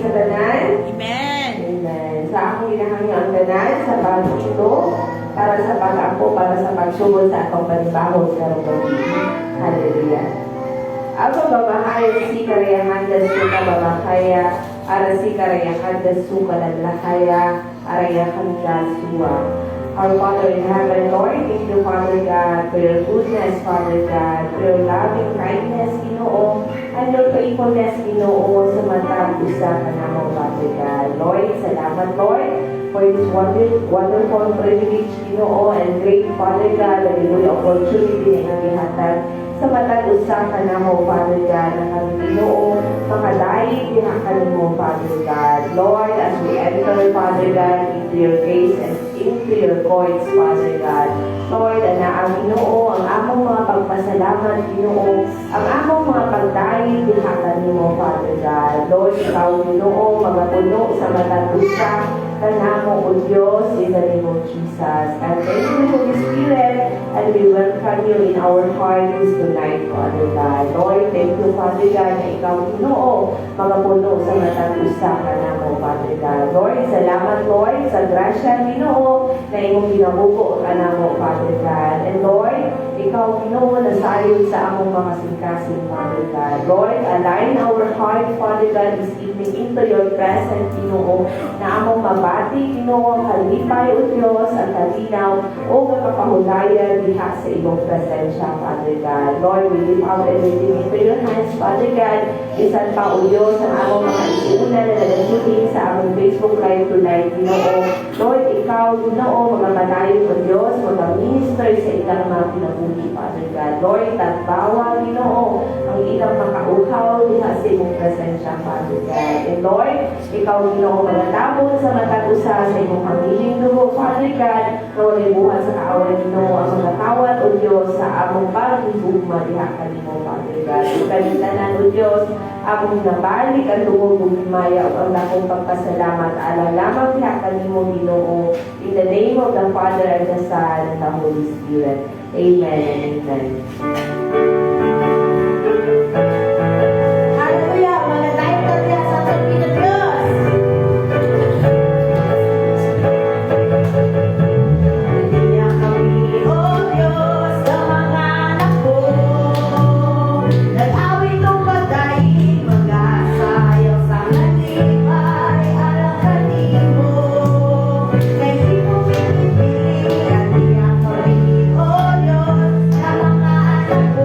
sa tanan. Amen. Amen. Sa akong ginahangyo ang tanan sa bagong ito, para sa pag-ako, para sa pagsugod sa akong panibahog sa Robobi. Hallelujah. Ako babahaya si karayahan da suka babahaya, ara si karayahan da suka lalakaya, arayahan da suwa. Our Father in heaven, Lord, thank you, Father God, for your goodness, Father God, for your loving kindness, Ginoo, and your faithfulness, Ginoo, sa matang usa ka namo, Father God. Lord, salamat, Lord, for this wonderful privilege, Ginoo, and great, Father God, that you will opportunity na gihatag sa matang usa ka namo, Father God, na kami, Ginoo, makadayig dinakanin mo, Father God. Lord, as we enter, Father God, into your grace and into your courts, Father God. Lord, na ang Ginoo, ang among mga pagpasalamat, Ginoo, ang among mga pagdayig dinakanin mo, Father God. Lord, ikaw, Ginoo, mga puno sa matang usa kanamo, O Diyos, in the name of Jesus. And thank you, Holy Spirit, and we welcome you in our hearts tonight, Father God. Lord, thank you, Father God, na ikaw, Ginoo, mga puno sa matang usa kanamo, Father God. Lord, salamat, Lord, sa grasya, Ginoo, na imong ginabuko kanamo, Father God. And Lord, ikaw, Ginoo, nasayod sa among mga singkasing, Father God. Lord, align our heart, Father God, this evening into your presence, Ginoo, na among mabati, Ginoo, halipay, O Diyos, at halinaw, o kapahulayan, diha sa imong presensya, Father God. Lord, we lift out everything into your hands, Father God. Isan pa, O Diyos, ang among mga isuuna na nag-shooting sa among Facebook Live tonight, Ginoo. Lord, ikaw, Ginoo, mga manayon, O Diyos, mga minister sa ilang mga pinabuhi, Father God. Lord, tagbawa, Ginoo, ang ilang makauhaw, diha sa imong presensya, Father God. And Lord, ikaw, Ginoo, mga tabon sa matag usa sa imong pamilyang dugo, Father God. Lord, ibuhat sa kaawan, Ginoo, ang mga tawad, O Diyos, sa among pag-ibugma, diha kanimo, Father God. Kanitanan, O Diyos, among nabalik ang lungog bumimaya o ang lakong pagpasalamat alam lamang diha kanimo, Ginoo, in the name of the Father and the Son and the Holy Spirit. Amen and amen. Hallelujah. Mga tayo na diya sa ating Diyos. Hallelujah kami, O Diyos, sa mga anak ko. Nag-awit kong pagdaig, mag-asayaw sa halipay, alang kanimo. Kay di mo pinipili, hallelujah kami, O Diyos, sa mga anak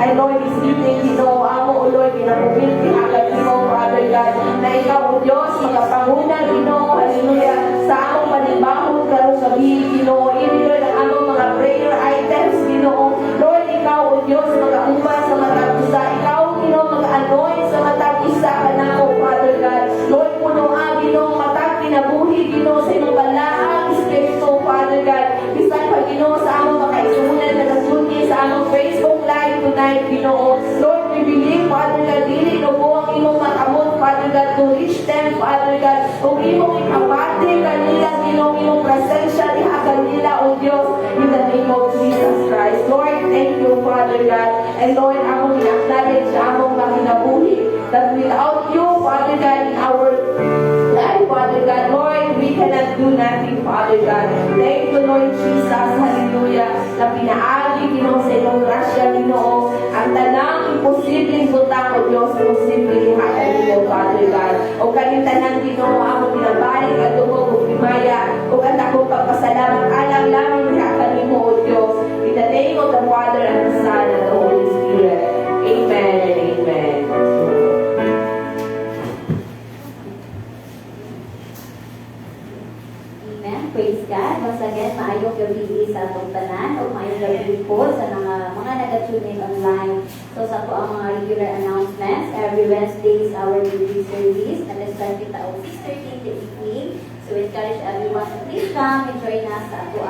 And Lord, this evening, Ginoo, amo, O Lord, pinapupil, pinakat mo, Father God, na ikaw, O Diyos, magpanguna, Ginoo, hallelujah, sa among panibahon, karong gabi, Ginoo, ini Lord, ang among mga prayer items, Ginoo, Lord, ikaw, O Diyos, mag-aumba sa matag usa, ikaw, Ginoo, mag-anoint sa matag usa, kanako, Father God, Lord, puno Ginoo, matag pinabuhi, Ginoo, sa imong balaang Espiritu, Father God, bisan pa, Ginoo, sa among mga isunan na nasuti, sa among Facebook Live tonight, Ginoo, Lord, we believe, Father God, dili no po ang imong makamot, Father God, to reach them, Father God, kung imong ikabati kanila, Ginoo, imong presensya, diha kanila, O Diyos, in the name of Jesus Christ. Lord, thank you, Father God, and Lord, among i-acknowledge sa among makinabuhi, that without you, Father God, in our life, Father God, Lord, we cannot do nothing, Father God. Thank you, Lord Jesus, hallelujah, na pinaagi, Ginoo, sa imong grasya, Ginoo, ang tanang imposibleng butang, O Diyos, posible diha kanila, Father God. O kanintanan, Ginoo, among pinabalik at dugo kong himaya, o ang akong pagpasalamat, alang lamang diha kanimo, O Diyos, in the name of the Father and the Son and the Holy Spirit. Amen and amen. Amen. Praise God. Once again, maayong gabi sa atong tanan o maayong gabi po sa mga nag-tune in online. So sa po ang mga regular announcements, every Wednesday is our music service na start kita o 6:30 in the evening. So we encourage everyone to please come and join us sa ato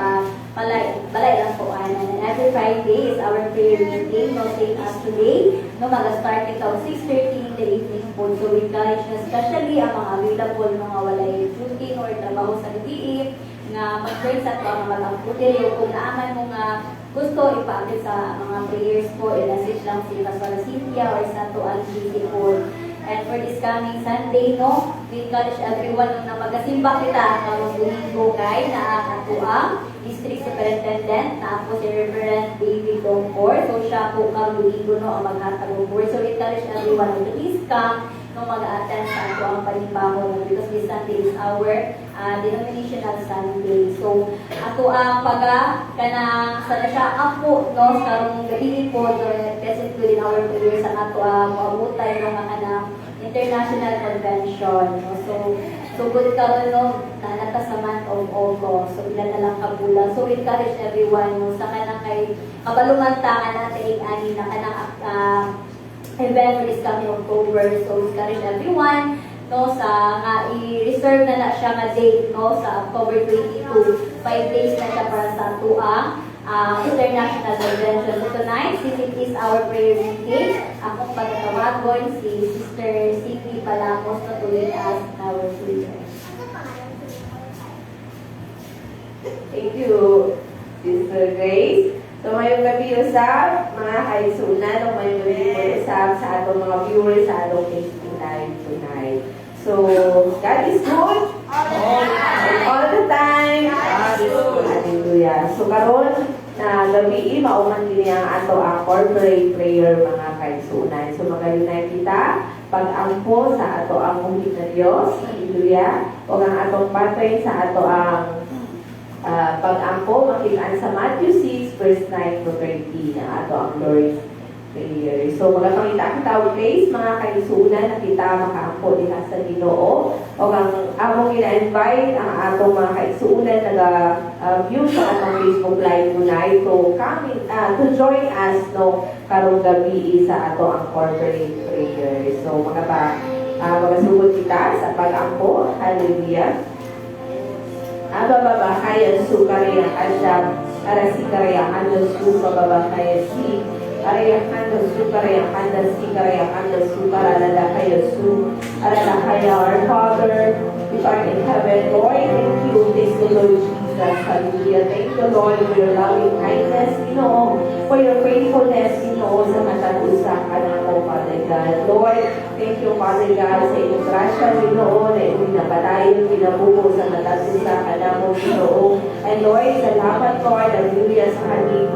balay lang po. And then every Friday is our prayer meeting. No, same as today. No, mag-start kita o 6:30 in the evening po. So we encourage na especially ang mga available mga walay duty or trabaho sa gabi nga mag-join sa ito ang mga mag-putil. Kung naaman mo nga gusto ipaabot sa mga prayers po, i-message lang si Pastor Cynthia or sa ito ang GC po. And for this coming Sunday, no, we encourage everyone na magasimba kita ang Domingo kay na ato ang District Superintendent na po si Reverend David Dongkor. So siya po kang Domingo no, ang maghatag ng board. So encourage everyone to please come no mag-attend sa ato ang panibahon because this Sunday is our denominational Sunday. So ato ang kanang sa siya ako no karong gabi po present ko din our prayers sa ato ang maabutay ng mga international convention. No? So good karon no nata sa month of August. So ilan na lang kabulan. So encourage everyone no sa kanang kay kabalumantangan natin ani na kanang event for this coming October. So encourage everyone no sa nga i-reserve na siya nga date no sa October 22. 5 days na siya para sa tuang international convention. So tonight, since it is our prayer meeting, akong pagkatawagon si Sister Cindy Palamos na tuloy as our prayer. Thank you, Sister Grace. So ngayong gabi usap, mga kaisunan, o ngayong gabi usap sa atong mga viewers sa atong Facebook Live tonight. So, God is good. And all the time. Hallelujah. So karon na gabi, mauman din ang ato ang corporate prayer mga kaisunan. So magalinay kita, pag-ampo sa ato ang muhit na Diyos. Hallelujah. O ang atong patay sa ato ang pag-ampo, makitaan sa Matthew 6, verse 9 to 13 na ato ang Lord's Prayer. So, magpangita kita o place, mga kaisunan na kita makaampo din sa Ginoo. O ang among ina-invite ang atong mga kaisunan nag-view sa atong Facebook Live tonight. So, to join us no karong gabi sa ato ang corporate prayer. So, magasugod kita sa pag-ampo. Hallelujah. Bababahaya su karya asyam arasi karya anda su bababahaya si araya anda su karya anda si karya anda su karalada kaya su arala kaya our Father which art in heaven. Lord, thank you, thank you Lord Jesus, hallelujah. Thank you Lord for your loving kindness, for your faithfulness, sa matagusa ka na mo, Father God. Lord, thank you, Father God, sa iyong grasya, Ginoo, na iyong napatayon, pinabuko sa matagusa ka na mo, Ginoo. And Lord, salamat, Lord, hallelujah, sa kanyang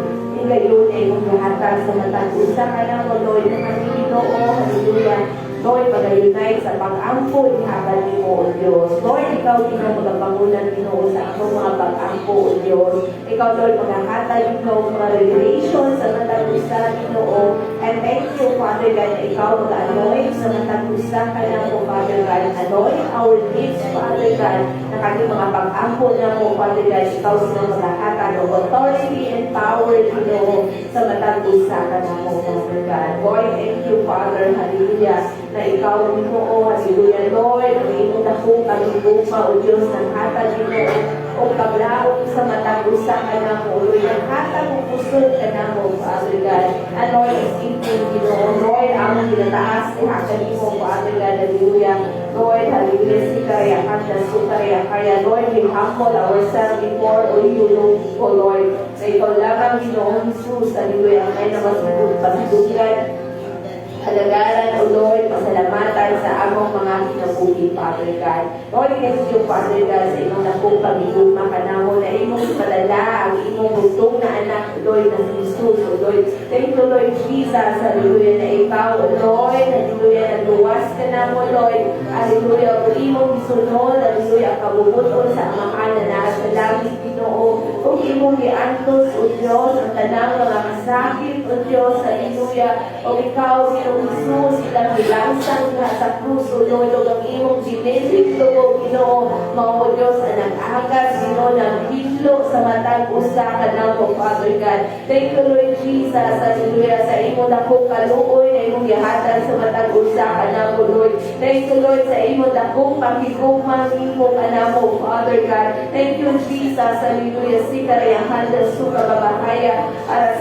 ngayon ay iyong lahatag sa matagusa ka na mo, Lord, na kanyang Ginoo, hallelujah. Lord, pag-unite sa pag-ampo, ihaban ni mo, O Diyos. Lord, ikaw din ang magapangunan, Ginoo, sa iyong mga pag-ampo, O Diyos. Ikaw, Lord, maghahatag ikaw mga regulations sa matagusa, Ginoo. And thank you, Father God, na ikaw mag-anoint sa matag-usa ka na mo, Father God. Anoint our lips, Father God, na kanyang mga pag-ampo na mo, Father God. Ikaw sila magkakatan o authority and power, Ginoo, sa matag-usa ka na mo, Father God. Lord, thank you, Father, hallelujah, na ikaw, Ginoo, hallelujah, Lord, ang iyong dakong pag-ibupa, O Diyos, ng hatag, Ginoo, o paglaong sa matag-usa ka na mo, Lord, ang hatag o pusod ka na mo, Father God. And Lord, is inking, Ginoo, Lord, ang ginataas, ihakali mo, Father God, hallelujah. Lord, hallelujah, sikariya kanta, sukariya kaya, Lord, we humble ourselves before you, O Lord, na ikaw lamang, Ginoo, Jesus, hallelujah, may namasugod, pasigugan, halagaran, O Lord, pasalamatan sa among mga kinabuhi, Father God. Lord, thank you, Father God, sa imong nakong pag-iguma ka na mo, na imong padala ang imong bugtong na anak, Lord, na si Jesus, O Lord. Thank you, Lord Jesus, hallelujah, na ikaw, O Lord, hallelujah, naluwas ka na mo, Lord, hallelujah, o imong gisunod, hallelujah, kabubuton sa amahan na nasa langit, Ginoo, o imong giantos, O Diyos, ang tanang mga kasakit, O Diyos, hallelujah, o ikaw, Ginoo, Jesus, ilang bilangsang sa krus, O Lord, o ang imong ginilip, O Ginoo, mga Diyos na nag-agas, Ginoo, ng hilo sa matag-usa ka na mo, Father God. Thank you, Lord Jesus, hallelujah, sa imong dakong kaluoy, na imong gihatan sa matag-usa ka na mo, Lord. Thank you, Lord, sa imong dakong pakigumang imo ka na mo, Father God. Thank you, Jesus, hallelujah, sikarayahanda, sukababahaya,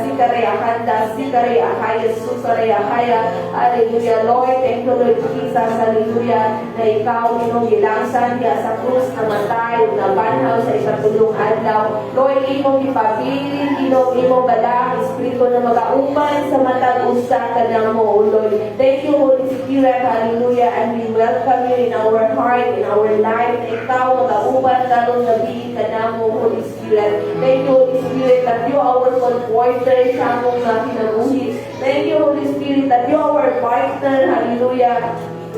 sikarayahanda, sikarayahaya, sukarayahaya, hallelujah, Lord, thank you, Lord Jesus, hallelujah, na ikaw, Ginoo, gilangsan niya sa krus na matay, na banhaw sa ikatulong adlaw. Lord, imong ipabilin, Ginoo, imong balang Espiritu na mag-auban sa matag-usa ka na mo, O Lord. Thank you, Holy Spirit, hallelujah, and we welcome you in our heart, in our life, na ikaw mag-auban karong gabi ka na mo, Holy Spirit. Thank you, Holy Spirit, that you are our comforter sa among mga kinabuhi. Thank you, Holy Spirit, that you are our partner, hallelujah,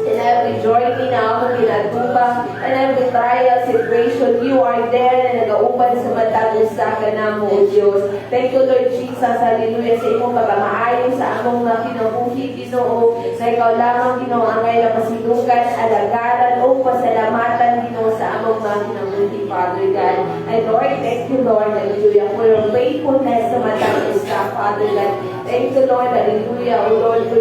in every journey na akong ginatubang, and every trial, situation, you are there na nag-auban sa matag-usa ka na mo, O Diyos. Thank you, Lord Jesus, hallelujah, sa imong pagmamaayon sa among mga kinabuhi, Ginoo, na ikaw lamang, Ginoo, ang ngay na pasilugan, alagaran, o pasalamatan, Ginoo, sa among mga kinabuhi, Father God. And Lord, thank you, Lord, hallelujah, for your faithfulness sa matag-usa, Father God. Thank you, Lord, hallelujah, O Lord, for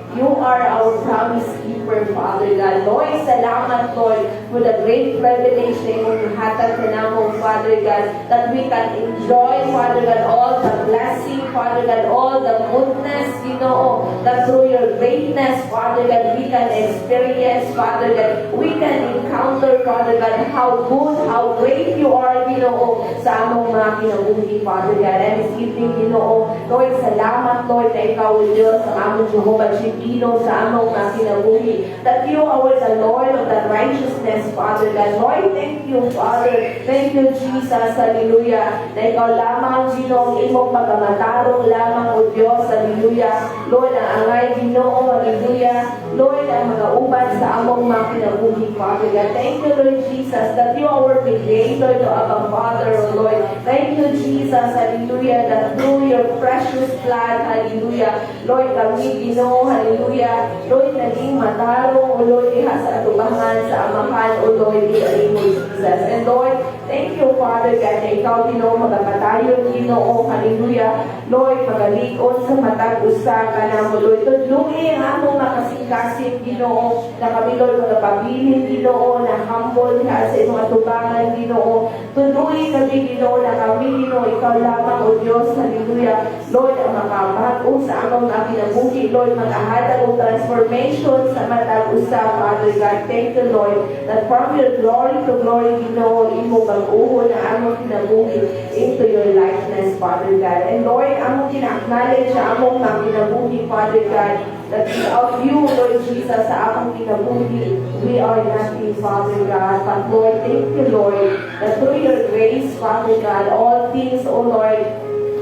you are our promise keeper, Father God. Lord, salamat, Lord, for the great privilege na imong hatag ka na mo, Father God, that we can enjoy, Father God, all the blessing, Father God, all the goodness, Ginoo, that through your greatness, Father God, we can experience, Father God, we can encounter, Father God, how good, how great you are, Ginoo, sa among mga kinabuhi, Father God. And this evening, Ginoo, Lord, salamat, Lord, na ikaw, O Diyos, ang among Jehovah Shekino sa among mga kinabuhi, that you are the Lord of the righteousness, Father God. Lord, thank you, Father. Thank you, Jesus, hallelujah, na ikaw lamang, Ginoo, imong pagkamatarong lamang, O Diyos, hallelujah. Lord, ang angay, Ginoo, hallelujah. Lord, ang mga uban sa among mga kinabuhi, Father God. Thank you, Lord Jesus, that you are our mediator to our Father, O Lord. Thank you, Jesus, hallelujah, that through your precious blood, hallelujah, Lord, kami, Ginoo, hallelujah, Lord, naging matarong, O Lord, iha sa atubangan, sa amahan, O Lord, in the name of Jesus. And Lord, thank you, Father God, na ikaw, Ginoo, magapatayon, Ginoo, hallelujah, Lord, magalikon sa matag-usa ka na mo, Lord, tudlungin ang among makasing-kasing, Ginoo, na kami, Lord, magapabilin, Ginoo, na humble ha sa imong atubangan, Ginoo, tuloy kami, Ginoo, na kami, Ginoo, ikaw lamang, O Diyos, hallelujah, Lord, ang makabago sa among mga kinabuhi, Lord, mag-ahatag o transformation sa matag-usa, Father God. Thank you, Lord, that from your glory to glory, Ginoo, imo bag-uho na among kinabuhi into your likeness, Father God. And Lord, among kina-acknowledge sa among mga kinabuhi, Father God, that without you, Lord Jesus, sa among kinabuhi, we are nothing, Father God. But Lord, thank you, Lord, that through your grace, Father God, all things, O Lord,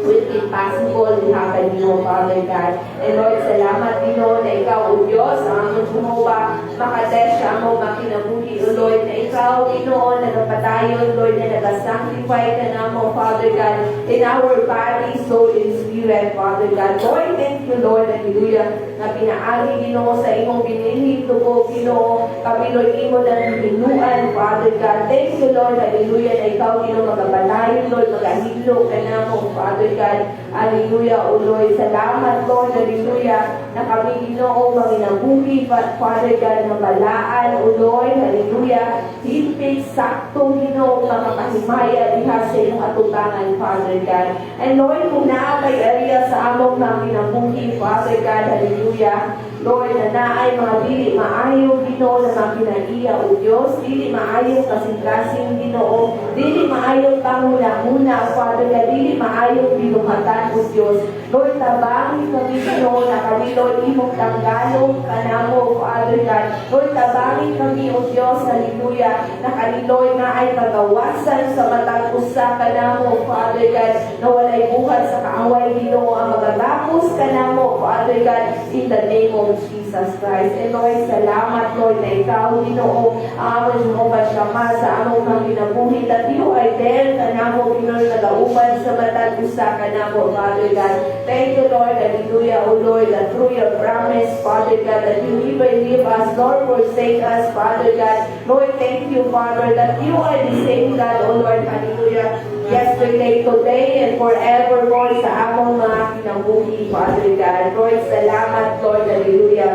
will be possible to happen, Ginoo, Father God. And Lord, salamat, Ginoo, na ikaw, O Diyos, ang among Jehovah, makadesh sa among among makinabuhi, O Lord, na ikaw, Ginoo, nagapatayon, Lord, na nagasanctify ka namo, Father God, in our body, soul, and spirit, Father God. Lord, thank you, Lord, hallelujah, na pinaagi, Ginoo, sa imong binilhin, tubo, Ginoo, kami, Lord, imo na hinuan, Father God. Thank you, Lord, hallelujah, na ikaw, Ginoo, magabalayon, Lord, magahilo ka namo, Father God, hallelujah, O Lord, salamat, Lord, hallelujah, na kami, Ginoo, maginabuhi, Father God, na balaan, O Lord, hallelujah, hintay, sakto, Ginoo, makapahimaya, diha sa iyong atubangan, Father God. And Lord, kung naapay area sa among mga kinabuhi, Father God, hallelujah, Lord, na naay mga dili maayo, Ginoo, na makinaiya, O Diyos, dili maayo kasing-kasing, Ginoo, dili maayo panguna-una, Father God, dili maayo binuhatan, O Diyos. Lord, tabangi kami, Ginoo, na kami, Lord, imong tanggalong kanamo, Father God. Lord, tabangi kami, O Diyos, hallelujah, na kami, Lord, na ay kagawasan sa matang usa kanamo, Father God, na walay buhat sa kaaway, Ginoo, ang magalapos kanamo, Father God, in the name of Jesus Christ. And Lord, salamat, Lord, na ikaw, Ginoo, ang among Jehovah Shammah sa among mga kinabuhi, that you are there kanamo, Ginoo, nagauban sa matang usa kanamo, Father God. Thank you, Lord, hallelujah, O Lord, that through your promise, Father God, that you never leave us, nor forsake us, Father God. Lord, thank you, Father, that you are the same God, O Lord, hallelujah, yesterday, today, and forever, Lord, sa among mga kinabuhi, Father God. Lord, salamat, Lord, hallelujah,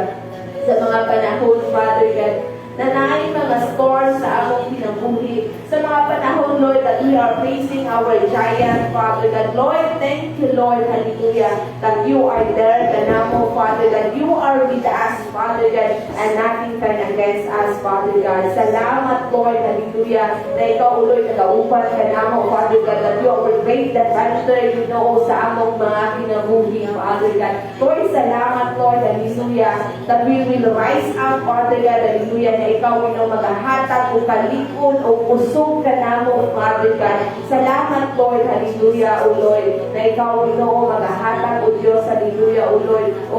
sa mga panahon, Father God, na naay mga storms sa among kinabuhi. Sa mga panahon, Lord, that we are facing our giant, Father God. Lord, thank you, Lord, hallelujah, that you are there, kanamo, Father God. You are with us, Father God, and nothing can against us, Father God. Salamat, Lord, hallelujah, na ikaw, Lord, nagaupan kanamo, Father God, that you are great defender, you know, sa among mga kinabuhi, Father God. Lord, salamat, Lord, hallelujah, that we will rise up, Father God, hallelujah, na ikaw, you know, maghahatag o kalikon o usog ka namo, Father God. Salamat, Lord, hallelujah, O Lord, na ikaw, you know, maghahatag, O Diyos, hallelujah, O Lord, o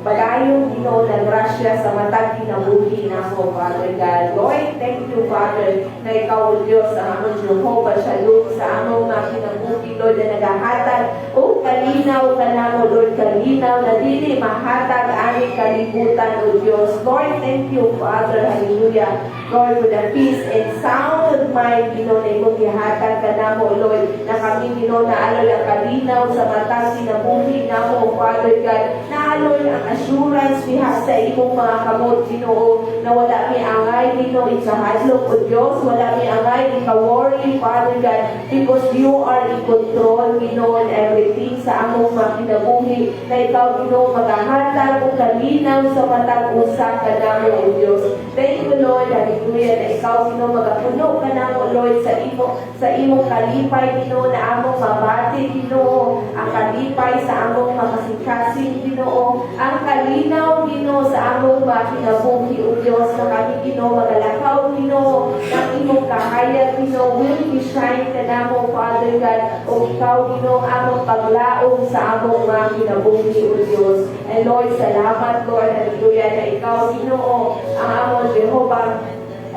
pagayong, you know, ng grasya sa matag kinabuhi namo, Father God. Lord, thank you, Father, na ikaw, O Diyos, ang among Jehovah Shalom, sa among mga kinabuhi, Lord, na naghahatag o kalinaw ka namo, Lord, kalinaw na dili mahatag aming kalibutan, O Diyos. Lord, thank you, Father, hallelujah, Lord, for the peace and sound mind, you know, na imong gihatag ka namo, Lord, na kami, you know, na aloy ang kalinaw sa matang kinabuhi namo, Father God, na aloy ang assurance we have sa imong mga kamot, Ginoo, na wala mi angay, Ginoo, ikahadlok, O Diyos, wala mi angay, ika-worry, Father God, because you are in control, Ginoo, and everything sa among mga kinabuhi, na ikaw, Ginoo, maghahatag o kalinaw sa matang usa ka namo, O Diyos. Thank you, Lord, hallelujah, na ikaw, Ginoo, magapuno ka namo, Lord, sa imong kalipay, Ginoo, na among mabati, Ginoo, ang kalipay sa among makasikasin, Ginoo, ang kalinaw, Ginoo, sa among mga kinabuhi, O Diyos, na kami, Ginoo, magalakaw, Ginoo, ng imong kahayag, Ginoo, will be shine ka namo, Father God, o ikaw, Ginoo, among paglaong sa among mga kinabuhi, O Diyos. And Lord, salamat, Lord, hallelujah, na ikaw, Ginoo, ang among Jehovah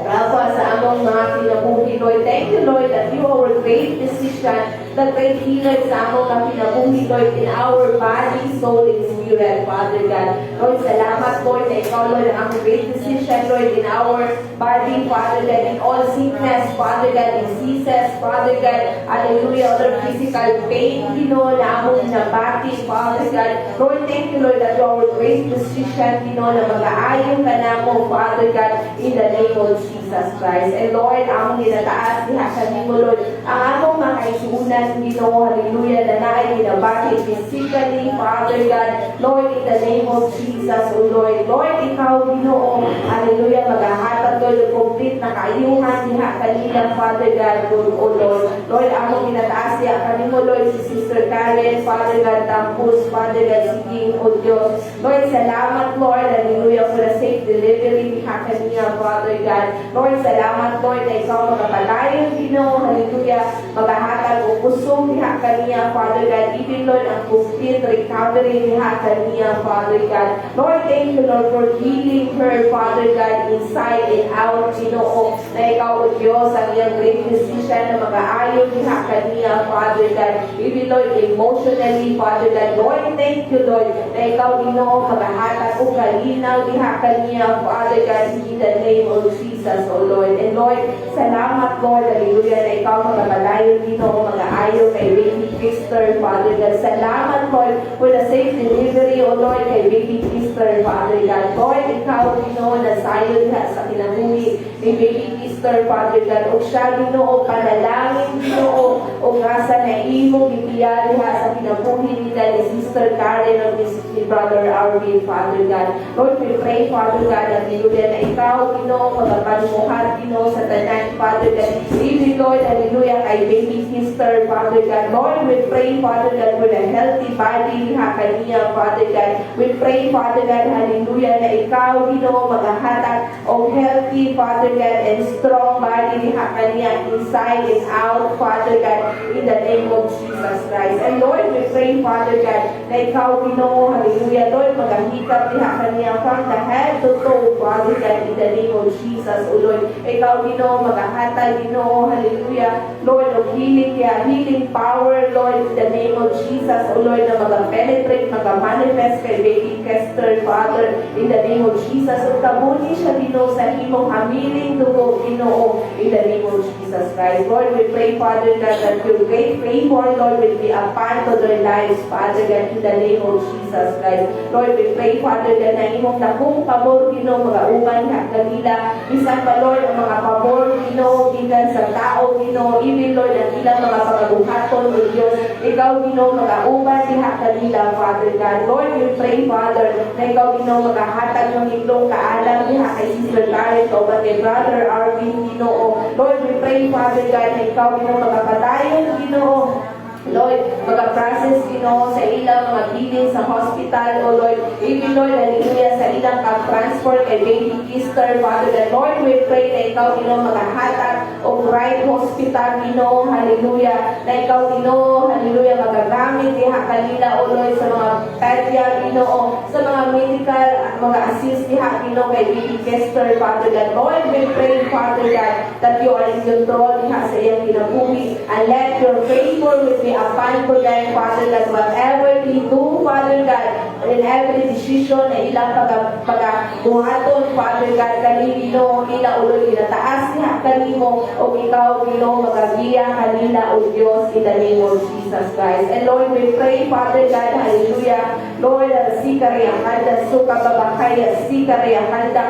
Rafa, sa among mga kinabuhi, Lord. Thank you, Lord, that you are a great physician, the great healer sa among mga kinabuhi, Lord, in our body, soul, and spirit, Father God. Lord, salamat, Lord, na ikaw, Lord, ang great physician, Lord, in our body, Father God, in all sickness, Father God, diseases, Father God, hallelujah, other physical pain, Ginoo, na among nabati, Father God. Lord, thank you, Lord, that you are a great physician, Ginoo, na mag-aayon ka namo, Father God, in the name of Jesus Christ. And Lord, among ginataas, diha sa nimo, Lord, ang among mga kaisunan, Ginoo, hallelujah, na naay ginabati physically, Father God, Lord, in the name of Jesus, O Lord. Lord, ikaw, Ginoo, hallelujah, maghahatag, Lord, ng complete na kaayuhan diha kanila, Father God, O Lord. Lord, among ginataas diha kanimo, Lord, si Sister Karen, Father God, Tampus, Father God, si King, O Diyos. Lord, salamat, Lord, hallelujah, for the safe delivery diha kaniya, Father God. Lord, salamat, Lord, na ikaw magpapalayon, Ginoo, hallelujah, maghahatag o kusong diha kaniya, Father God, even, Lord, ang complete recovery diha kaniya, Father God. Lord, thank you, Lord, for healing her, Father God, inside and out, Ginoo, na ikaw, O Diyos, ang iyang great physician na mag-aayon diha kaniya, Father God, even, Lord, emotionally, Father God. Lord, thank you, Lord, na ikaw, Ginoo, maghahatag o kalinaw diha kaniya, Father God, in the name of Jesus, O Lord. And Lord, salamat, Lord, hallelujah, na ikaw magpapalayon, Ginoo, mag-aayon kay baby Krister, Father God. Salamat, Lord, for the safe delivery, O Lord, kay baby Krister, Father God. Lord, ikaw, Ginoo, nasayon diha sa kinabuhi ni baby Krister, Father God. O siya, Ginoo, panalangin, Ginoo, o ngasa na imo gibiya diha sa kinabuhi nila ni Sister Karen o ni Brother Arvin, Father God. Lord, we pray, Father God, hallelujah, na ikaw, Ginoo, magapanuhat, Ginoo, sa tanan, Father God. Even, Lord, hallelujah, kay baby Sister, Father God. Lord, we pray, Father God, for a healthy body diha kaniya, Father God. We pray, Father God, hallelujah, na ikaw, Ginoo, maghahatag o healthy, Father God, and strong body diha kaniya inside and out, Father God, in the name of Jesus Christ. And Lord, we pray, Father God, na ikaw, Ginoo, hallelujah, Lord, maghahikap diha kaniya from the head to toe, Father God, in the name of Jesus, O Lord. Ikaw, Ginoo, maghahatag, Ginoo, hallelujah, Lord, of healing, healing power, Lord, in the name of Jesus, O Lord, na mag-penetrate, mag-manifest kay baby Kester, Father, in the name of Jesus. O tabuni siya, Ginoo, sa imong hamiling dugo, Ginoo, in the name of Jesus Christ. Lord, we pray, Father God, that your great favor, Lord, will be upon to their lives, Father God, in the name of Jesus Christ. Lord, we pray, Father God, na imong dakong pabor, Ginoo, mag-auman ka kanila. Bisan pa, Lord, ang mga pabor, Ginoo, gikan sa tao, Ginoo, even, Lord, ang ilang mga pagabuhaton, O Diyos, ikaw, Ginoo, mag-auman diha kanila, Father God. Lord, we pray, Father, na ikaw, Ginoo, maghahatag ng itlong kaalam diha kay Sister Karen, o kay Brother Arvin, Ginoo. Lord, we pray, Father God, na ikaw, Ginoo, magpapadayon, Ginoo, Lord, mag-process, Ginoo, sa ilang mga billing sa hospital, O Lord. Even, Lord, hallelujah, sa ilang pag-transport kay baby Kister, Father God. Lord, we pray na ikaw, Ginoo, maghahatag o right hospital, Ginoo, hallelujah, na ikaw, Ginoo, hallelujah, magagamit diha kanila, O Lord, sa mga pedya, Ginoo, sa mga medical, mga assist diha, Ginoo, kay baby Kister, Father God. Lord, we pray, Father God, that you are in control diha sa iyang kinabuhi, and let your favor will be upon to them, Father God, whatever they do, Father God, in every decision na ilang pagabuhaton, Father God, kanino, ila ulo, ginataas niya kanimo, o ikaw, Ginoo, magagiya kanila, O Diyos, in the name of Jesus Christ. And Lord, we pray, Father God, hallelujah, Lord, sikariakanda, sukababakaya, sikariakanda,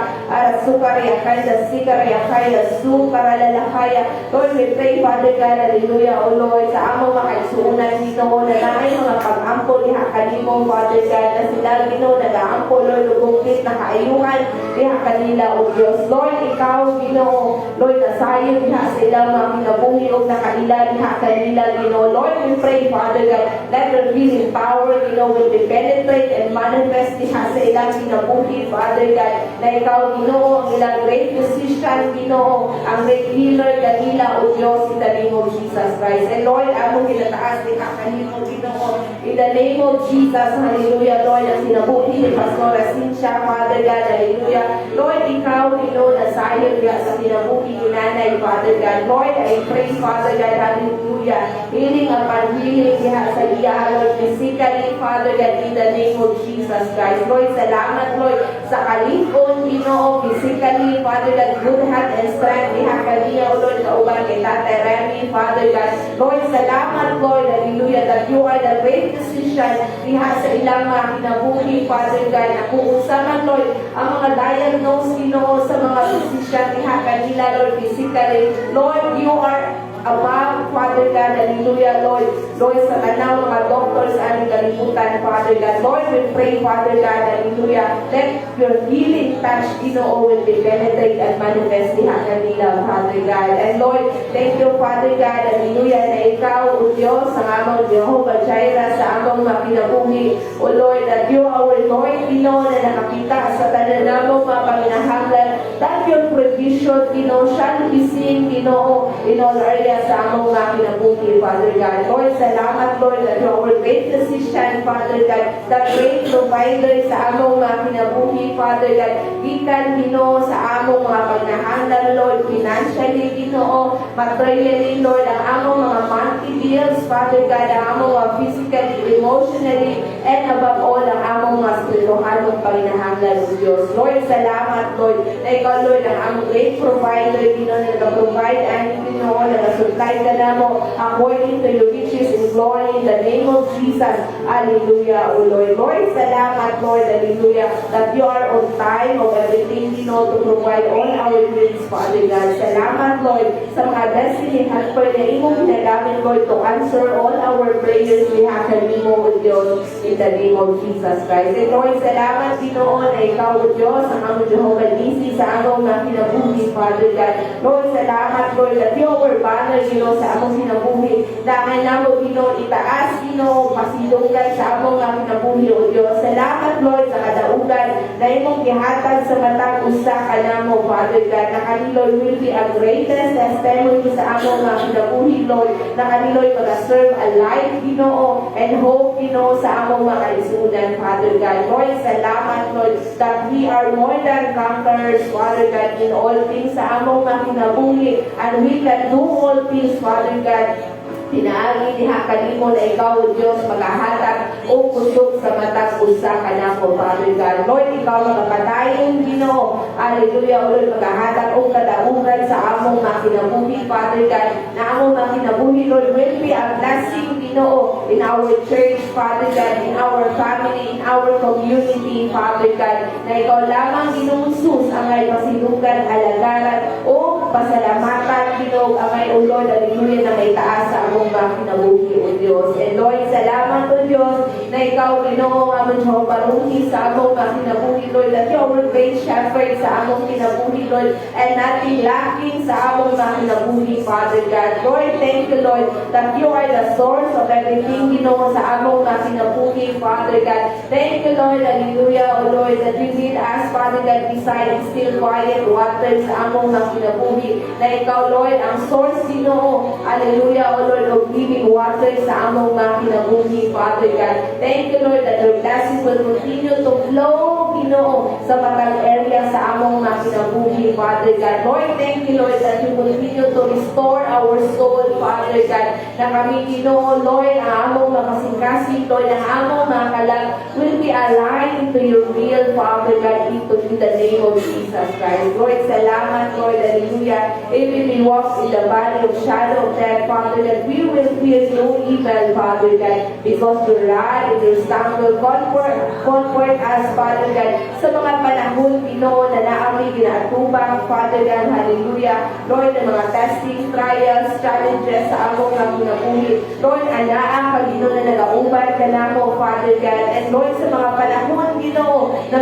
sukariakanda, sikariakaya, sukaralalakaya. Lord, we pray, Father God, hallelujah, O Lord, sa among makaisuunan dito, na naay mga pag-ampo diha kanimo, Father God, na sila, Ginoo, nag-aampo, Lord, lugungkit na kaayuhan diha kanila, O Diyos. Lord, ikaw, Ginoo, Lord, nasayo diha sa ilang mga kinabuhi o nakaila diha kanila, Ginoo. Lord, we pray, Father God, let your healing power, Ginoo, will be penetrate and manifest diha sa ilang kinabuhi, Father God, na ikaw, Ginoo, ang ilang great physician, Ginoo, ang great healer kanila, O Diyos, in the name of Jesus Christ. And Lord, among ginataas diha kanimo, Ginoo, in the name of Jesus, hallelujah, Lord, ang sinabuhi ni Pastora Cynthia, Father God, hallelujah. Lord, ikaw, Ginoo, nasayo diha sa sinabuhi ni Nanay, Father God. Lord, I pray, Father God, hallelujah, healing upon healing diha sa iya, Lord, physically, Father God, in the name of Jesus Christ. Lord, salamat, Lord, sa kalikon, Ginoo, physically, Father God, good health and strength diha kaniya, O Lord, kauban kay Tatay Remy, Father God. Lord, salamat, Lord, hallelujah, that you are the great physician diha sa ilang mga kinabuhi, Father God, na kung usaman, Lord, ang mga diagnose, Ginoo, sa mga physician diha kanila, Lord, physically, Lord, you are above, Father God, hallelujah, Lord. Lord, sa kanang mga doctors, aming kalimutan, Father God. Lord, we pray, Father God, hallelujah, let your healing touch, Ginoo, will be penetrate and manifest diha kanila, Father God. And Lord, thank you, Father God, hallelujah, na ikaw, O Diyos, ang among Jehovah Jireh, sa among makinabuhi, O Lord, that you are our Lord, Ginoo, na nakakita sa tanan namong mga panginahanglan, that your provision, Ginoo, shall be seen, Ginoo, in all areas sa among mga kinabuhi, Father God. Lord, salamat, Lord, that you are our great physician, Father God, the great provider sa among mga kinabuhi, Father God. Gikan, Ginoo, sa among mga panginahanglan, Lord, financially, Ginoo, materially, Lord, ang among mga monthly bills, Father God, ang among mga physically, emotionally, and above all, ang among mga spiritualong panginahanglan, O Diyos. Lord, salamat, Lord, na ikaw, Lord, ang among great provider, Ginoo, na nag-provide and Ginoo, na nag-supply ka na mo according to your riches in glory in the name of Jesus. Hallelujah, O Lord. Lord, salamat, Lord, hallelujah, that you are on time of everything, Ginoo, to provide all our needs, Father God. Salamat, Lord, sa mga destiny helper na imong ginagamit, Lord, to answer all our prayers we have kanimo, O Diyos, in the name of Jesus Christ. And Lord, salamat, Ginoo, na ikaw, O Diyos, ang among Jehovah Nisi sa among mga kinabuhi, Father God. Lord, salamat, Lord, that you are banner, Ginoo, sa among kinabuhi. Dahil namo, Ginoo, itaas, Ginoo, pasilungan sa among mga kinabuhi, O Diyos. Salamat, Lord, sa kadaugan na imong gihatag sa matang usa ka namo, Father God, na kaniloy will be a greatest testimony sa among mga kinabuhi, Lord, na kaniloy mag-serve a life, Ginoo, and hope, Ginoo, sa among mga kalisunan, Father God. Lord, salamat, Lord, that we are more than conquerors, Father God, in all things sa among mga kinabuhi, and we can do all things, Father God. Pinaagi diha kanimo na ikaw, O Diyos, magahatag o kusog sa matang usa ka namo, Father God. Lord, ikaw magapadayon, Ginoo. Hallelujah, O Lord, magahatag o kadaugan sa among mga kinabuhi, Father God. Na among mga kinabuhi, Lord, will be a blessing, Ginoo, in our church, Father God, in our family, in our community, Father God. Na ikaw lamang, Ginoong Sus, ang ay pasilugan, alagaran, o pasalamatan, Ginoo, ang ay, O Lord, hallelujah, na may taas sa among mga kinabuhi, O Diyos. And Lord, salamat, O Diyos, na ikaw, Ginoo, among Jehovah Ruhi sa among mga kinabuhi, Lord, that you are our great shepherd sa among kinabuhi, Lord, and nothing lacking sa among mga kinabuhi, Father God. Lord, thank you, Lord, that you are the source of everything, Ginoo, sa among mga kinabuhi, Father God. Thank you, Lord, hallelujah, O Lord, that you lead us, Father God, beside still quiet waters sa among mga kinabuhi, na ikaw, Lord, ang source, Ginoo, hallelujah, O Lord, of living water sa among mga kinabuhi, Father God. Thank you, Lord, that your blessings will continue to flow, Ginoo, sa matang area sa among mga kinabuhi, Father God. Lord, thank you, Lord, that you continue to restore our soul, Father God, na kami, Ginoo, Lord, ang among mga kasing-kasing, Lord, ang among mga kalag will be aligned to your will, Father God, into in the name of Jesus Christ. Lord, salamat, Lord, hallelujah. Even we walk in the valley of shadow of death, Father God, we will fear no evil, Father God, because your rod and your staff will comfort us, Father God, sa mga panahon, Ginoo, na naami ginatubang, Father God, hallelujah. Lord, ng mga testing, trials, challenges sa among mga kinabuhi. Lord, anaa ka, Ginoo, na nag-auban ka na mo, Father God. And Lord, sa mga panahon, Ginoo, na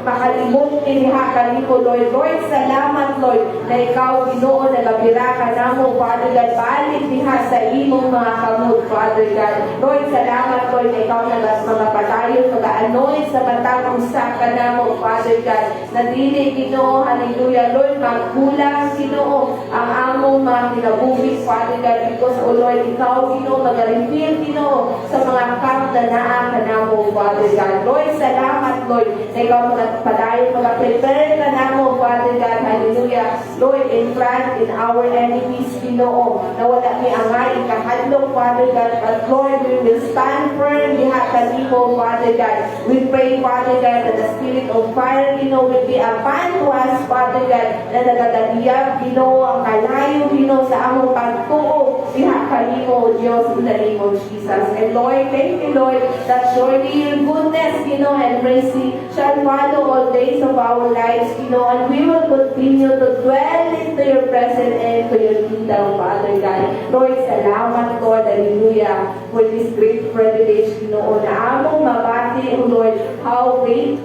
makalimot niliha ka nito, Lord. Lord, salamat, Lord, na ikaw, Ginoo, nagabira ka na mo, Father God. Balik diha sa imong mga kamot, Father God. Lord, salamat, Lord, na ikaw nagas mga patayon, mag-anoy sa matang usa ka na mo, Father God. Na dili, Ginoo, hallelujah, Lord, magkulang, Ginoo, ang among mga kinabuhi, Father God, because, O Lord, ikaw, Ginoo, mag-reveal, Ginoo, sa mga camp na naa ka na mo, Father God. Lord, salamat, Lord, na ikaw magpadayon, mag-prepare ka na mo, Father God, hallelujah. Lord, in front, in our enemies, Ginoo, na wala mi angay, kahadlok, Father God, but Lord, we will stand firm, diha kanimo, Father God. We pray, Father God, that the spirit of fire, Ginoo, will be upon to us, Father God, na nagadaliyab, Ginoo, ang kalayo, Ginoo, sa among pagtuo, diha kanimo, Diyos, in the name of Jesus. And Lord, thank you, Lord, that surely your goodness, Ginoo, and mercy shall follow all days of our lives, Ginoo, and we will continue to dwell into your presence and to your kingdom, Father God. Lord, salamat, Lord, hallelujah, for this great privilege, Ginoo, na among mabati, O Lord, how great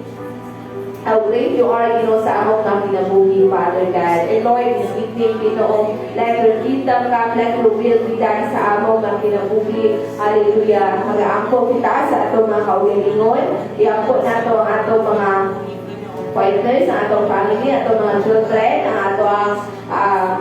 you are, sa among mga kinabuhi, Father God. And Lord, this evening, let your kingdom come, let your will be done sa among mga kinabuhi. Hallelujah. Mag-aampo kita sa atong mga kaugalingon. Iampo na ang atong mga partners, ang atong family, atong mga children, ang atong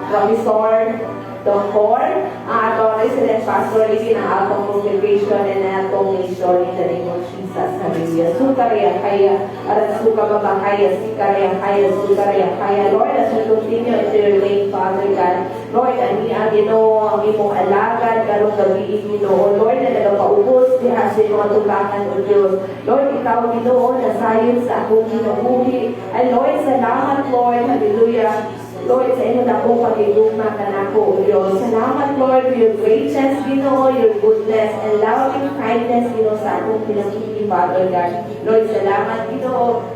professor, Dr. ang atong resident pastor, even ang atong congregation and ang atong nation in the name of Jesus. Hallelujah. Sukarya kaya, aran suka babakaya, sikarya kaya, sukarya kaya. Lord, as we continue into your name, Father God, Lord, ang ang imong alagad, karong gabi, Ginoo. Lord, na nagapaubos, diha sa mga tubakan, O Diyos. Lord, ikaw, Ginoo, nasayon sa akong kinabuhi. And Lord, salamat, Lord. Hallelujah. Lord, sa inyo na po pag-igugma ka na po, O Diyos. Salamat, Lord, for your greatness, Ginoo, your goodness, and loving kindness, Ginoo, sa akong pinagpili, Father God. Lord, salamat, Ginoo,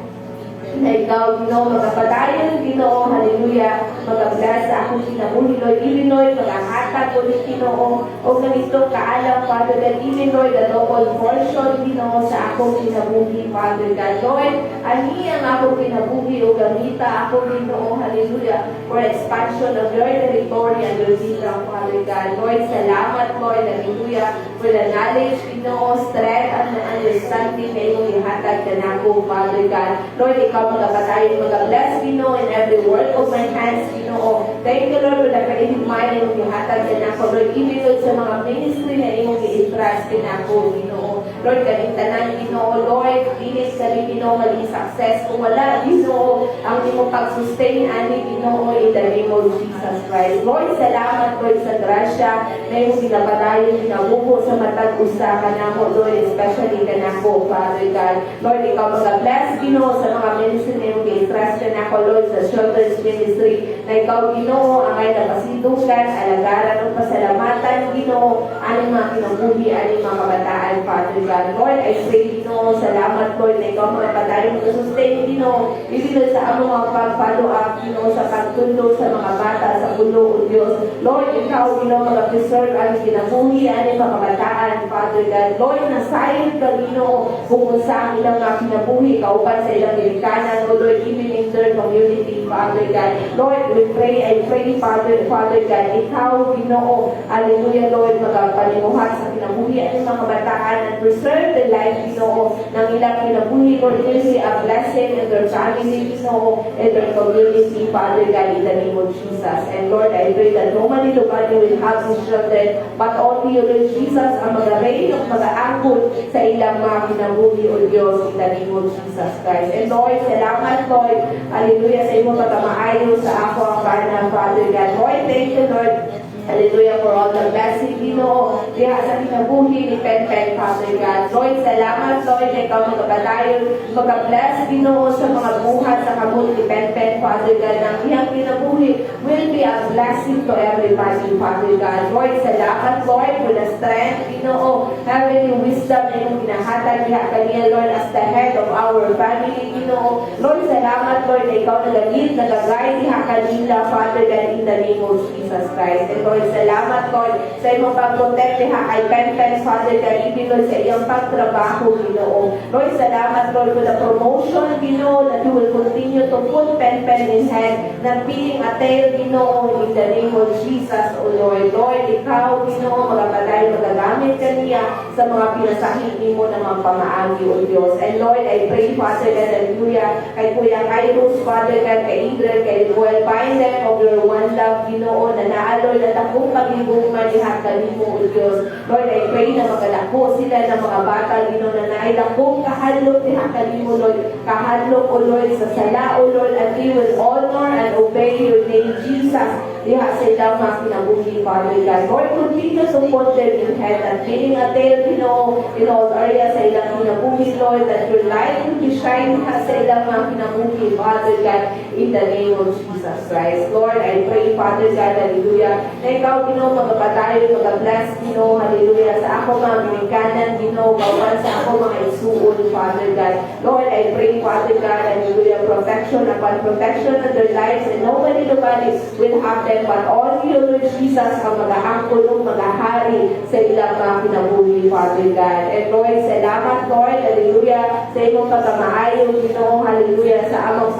na ikaw, Ginoo, magkapadayon, Ginoo, hallelujah, mag-bless sa akong kinabuhi, Lord, even, Lord, mag-ahatag ko ni Ginoo, o ganito kaalam, Father God, even, Lord, the double portion, Ginoo, sa akong kinabuhi, Father God. Lord, ani ang akong kinabuhi, o gamita ako, Ginoo, hallelujah, for expansion of your territory and your kingdom, Father God. Lord, salamat, Lord, hallelujah, for the knowledge, Ginoo, strength, and understanding na iyong ihatag ka na ako, Father God. Lord, ikaw magkapatayin, mag-bless, Ginoo, in every work of my hands, Ginoo. Thank you, Lord, for the creative mind na iyong ihatag ka na ako, Lord, even Lord, sa mga ministry na iyong i-entrust ka na ako, Ginoo. Lord, kaming tanan, Ginoo, Lord, inis kami, Ginoo, maging success. Kung wala, Ginoo, ang iyong pag-sustain, ani, Ginoo, in the name of Jesus Christ. Lord, salamat, Lord, sa grasya na iyong pinapadayon, pinabubo sa matag usa ka na mo, Lord, especially ka na po, Father God. Lord, ikaw mag-bless, Ginoo, sa mga ministry na iyong i-entrust ka na ako, Lord, sa children's ministry, na ikaw, Ginoo, ang ay napasidukan, alagaran o pasalamatan, Ginoo, aning mga kinabuhi, aning mga kabataan, Father God. Lord, I pray, Ginoo, salamat, Lord, na ikaw mga patayon mo sustain, Ginoo, ibigay sa among mga pag-follow up, Ginoo, sa pagtundo sa mga bata, sa pulo, O Diyos. Lord, ikaw, Ginoo, mag-preserve ang kinabuhi, aning mga kabataan, Father God. Lord, nasayin ka, Ginoo, kung sa ang ilang mga kinabuhi, kaupan sa ilang Amerikanan, O Lord, even in their community, Father God. Lord, we pray, I pray, Father God, ikaw, Ginoo, hallelujah, Lord, magpalimuhat sa kinabuhi aning mga kabataan and preserve the life, Ginoo, ng ilang kinabuhi, Lord, really a blessing in their family, Ginoo, in their community, Father God, in the name of Jesus. And Lord, I pray that no man in the body will have these children, but only you, Lord Jesus, ang mag-rain at mag-aangkot sa ilang mga kinabuhi, O Diyos, in the name of Jesus Christ. And Lord, salamat, Lord, hallelujah, sa imo pagkamaayo sa ako ang bana, Father God. Lord, thank you, Lord, hallelujah, for all the blessing, Ginoo, diha sa kinabuhi ni Pen, Father God. Lord, salamat, Lord, na ikaw magpatayon, mag-bless, Ginoo, sa mga buhat sa kamot ni Pen, Father God, ng iyang kinabuhi will be a blessing to everybody, Father God. Lord, salamat, Lord, for the strength, Ginoo, having yung wisdom na yung kinahatag diha kaniya, Lord, as the head of our family, Ginoo. Lord, salamat, Lord, na ikaw nag-lead, nag-guide diha kanila, Father God, in the name of Jesus Christ. And Lord, salamat, Lord, sa iyong pag-protect diha kay Pen, Father God, even Lord, sa iyong pagtrabaho, Ginoo. Lord, salamat, Lord, for the promotion, Ginoo, that you will continue to put Pen in hand, na being a tail, Ginoo, in the name of Jesus, O Lord. Lord, ikaw, Ginoo, magpatay, magagamit kaniya sa mga pinasahini mo ng mga pamaagi, O Diyos. And Lord, I pray, Father God, hallelujah, kay Kuya Kairos, Father God, kay Idre, kay Joel, bind them of your one love, Ginoo, na naaloy at akong pag-ibugma diha kanimo, O Diyos. Lord, I pray na magalako sila ng mga bata, Ginoo, na nailakong kahadlok diha kanimo, Lord. Kahadlok, O Lord, sa sala, O Lord, and we will honor and obey your name, Jesus, diha sa ilang mga kinabuhi, Father God. Lord, continue to put them in head and being a tail, Ginoo, in all areas sa ilang kinabuhi, Lord, that your light will be shining sa ilang mga kinabuhi, Father God. in the name of Jesus Christ. Lord, I pray, Father God, hallelujah, na ikaw, Ginoo, magpapatayo, mag-bless, Ginoo, hallelujah, sa ako mga binikanan, Ginoo, bawal sa ako mga isuon, Father God. Lord, I pray, Father God, hallelujah, protection upon protection of their lives, and nobody will have them, but only you, Lord Jesus, ang mag-aangkulong, mag-ahari sa ilang mga kinabuhi, Father God. And Lord, salamat, Lord, hallelujah, sa iyong pagkamaayo, Ginoo, hallelujah, sa among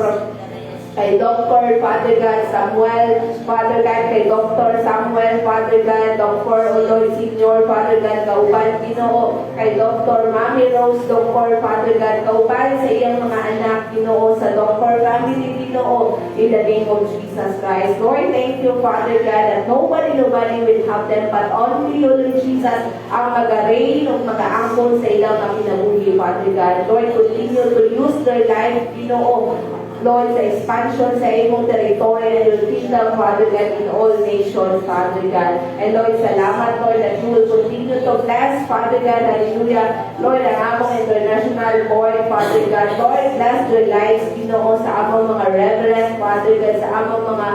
kay Dr. Father God Samuel, Father God, kay Dr. Samuel, Father God, Dr. Oloy Senior, Father God, kauban, Ginoo, kay Dr. Mami Rose, Dr. Father God, kauban sa iyang mga anak, Ginoo, sa Dr. family, Ginoo, in the name of Jesus Christ. Lord, thank you, Father God, that nobody will have them, but only you, Lord Jesus, ang mag-reign o mag-aangkol sa ilang mga kinabuhi, Father God. Lord, continue to use their life, Ginoo, Lord, sa expansion sa imong territory and your kingdom, Father God, in all nations, Father God. And Lord, salamat, Lord, that you will continue to bless, Father God, hallelujah. Lord, ang among international board, Father God, Lord, bless their lives, Ginoo, sa among mga reverend, Father God, sa among mga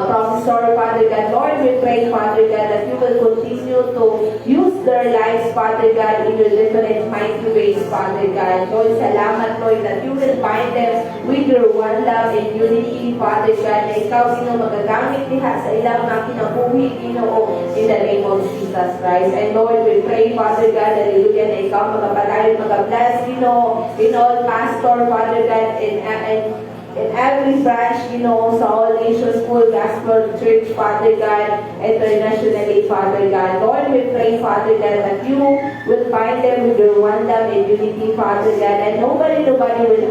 professor, Father God. Lord, we pray, Father God, that you will continue to use their lives, Father God, in your different mighty ways, Father God. Lord, salamat, Lord, that you will bind them with your one love and unity, Father God, na ikaw, Ginoo, magagamit diha sa ilang mga kinabuhi, Ginoo, in the name of Jesus Christ. And Lord, we pray, Father God, hallelujah, na ikaw magpapalayo, mag-bless, Ginoo, in all pastor, Father God, in every branch, sa All Nations Full Gospel Church, Father God, internationally, Father God. Lord, we pray, Father God, that you will find them with your one love and unity, Father God, and nobody will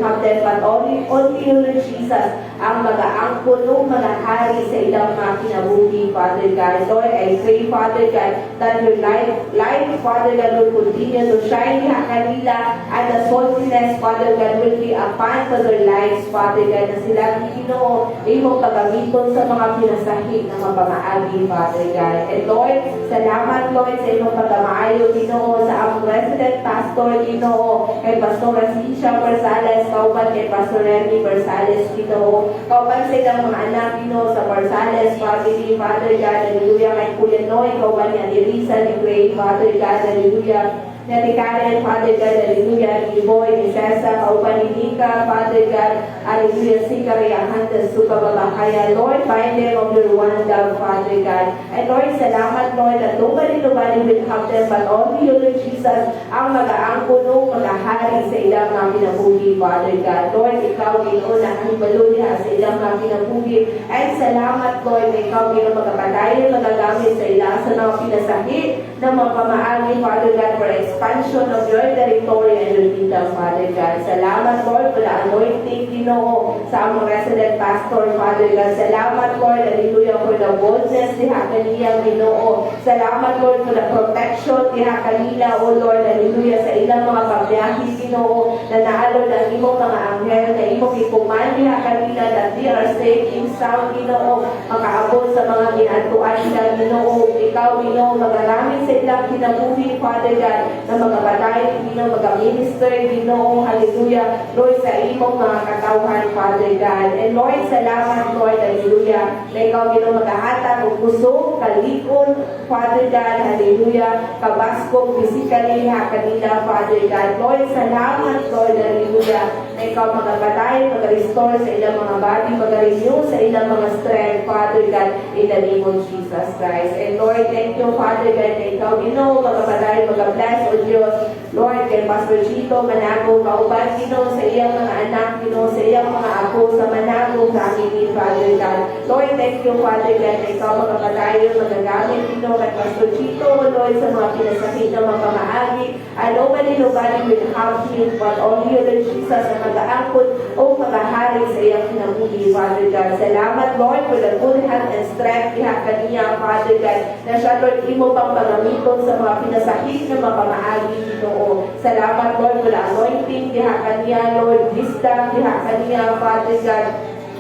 have them, but only you, Lord Jesus, ang mag-aangkol o mag-ahari sa ilang mga kinabuhi, Father God. Lord, I pray, Father God, that your light, Father God, will continue to shine diha kanila, and the saltiness, Father God, will be upon their lives, Father God, na sila, Ginoo, imong pagamiton sa mga pinasahig na mapamaagi, Father God. And Lord, salamat, Lord, sa imong pagkamaayo, Ginoo, sa among resident pastor, Ginoo, kay Pastor Cynthia Barsales, kauban kay Pastor Remy Barsales, Ginoo, kauban sa ilang mga anak, Ginoo, sa Barsales family, Father God, hallelujah, kay Kuya Noy, kauban ni Adelisa, ni Gray, Father God, hallelujah, ni Karen, Father God, hallelujah, ni Boy, ni Cesa, kauban ni Nika, Father God, hallelujah, si Kariyahan, the Sukababakaya, Lord, bind them of your one love, Father God. And Lord, salamat, Lord, that nobody will have them, but only you, Lord Jesus, ang mag-aangkuno, mag-ahari sa ilang mga kinabuhi, Father God. Lord, ikaw, Ginoo, na ang baluniha sa ilang mga kinabuhi. And salamat, Lord, na ikaw, Ginoo, magkapatayin, magagamit sa ilang sa mga pinasahi na mga pamaagi, Father God, for expansion of your territory and your kingdom, Father God. Salamat, Lord, for the anointing, Ginoo, sa among resident pastor, Father God. Salamat, Lord, hallelujah, for the boldness diha kanila, Ginoo. Salamat, Lord, for the protection diha kanila, O Lord, hallelujah, sa ilang mga pagbiyahe, Ginoo, na naalod ang imong mga anghel, na imong ikuman diha kanila, that they are safe and sound, Ginoo, makaabot sa mga ginatuan nila, Ginoo. Ikaw, Ginoo, magagamit sa ilang kinabuhi, Father God, na magapatay, Ginoo, mag-minister, Ginoo, hallelujah, Lord, sa imong mga katawhan, Father God. And Lord, salamat, Lord, hallelujah, na ikaw, Ginoo, maghahatag o puso, kalikon, Father God, hallelujah, kabaskog, physically, ha, kanila, Father God. Lord, salamat, Lord, hallelujah, na ikaw magapatay, mag-restore sa ilang mga body, mag-renew sa ilang mga strength, Father God, in the name of Jesus Christ. And Lord, thank you, Father God, na ikaw, Ginoo, magapatay, mag-bless, O Diyos, Lord, kay Pastor Chito, Manago, kauban, Ginoo, sa iyang mga anak, Ginoo, sa iyang mga apo, sa Manago, family, Father God. Lord, thank you, Father God, na ikaw magapatay, magagamit, Ginoo, kay Pastor Chito, Lord, sa mga pinasakit na mga pamaagi, and nobody will have him, but only you, Lord Jesus, na mag-aangkot o mag-ahari sa iyang kinabuhi, Father God. Salamat, Lord, for the good health and strength diha kaniya, Father God, na siya, Lord, imo pang pagamiton sa mga pinasakit na mga pamaagi, Ginoo. Salamat, Lord, for the anointing diha kaniya, Lord, wisdom diha kaniya, Father God,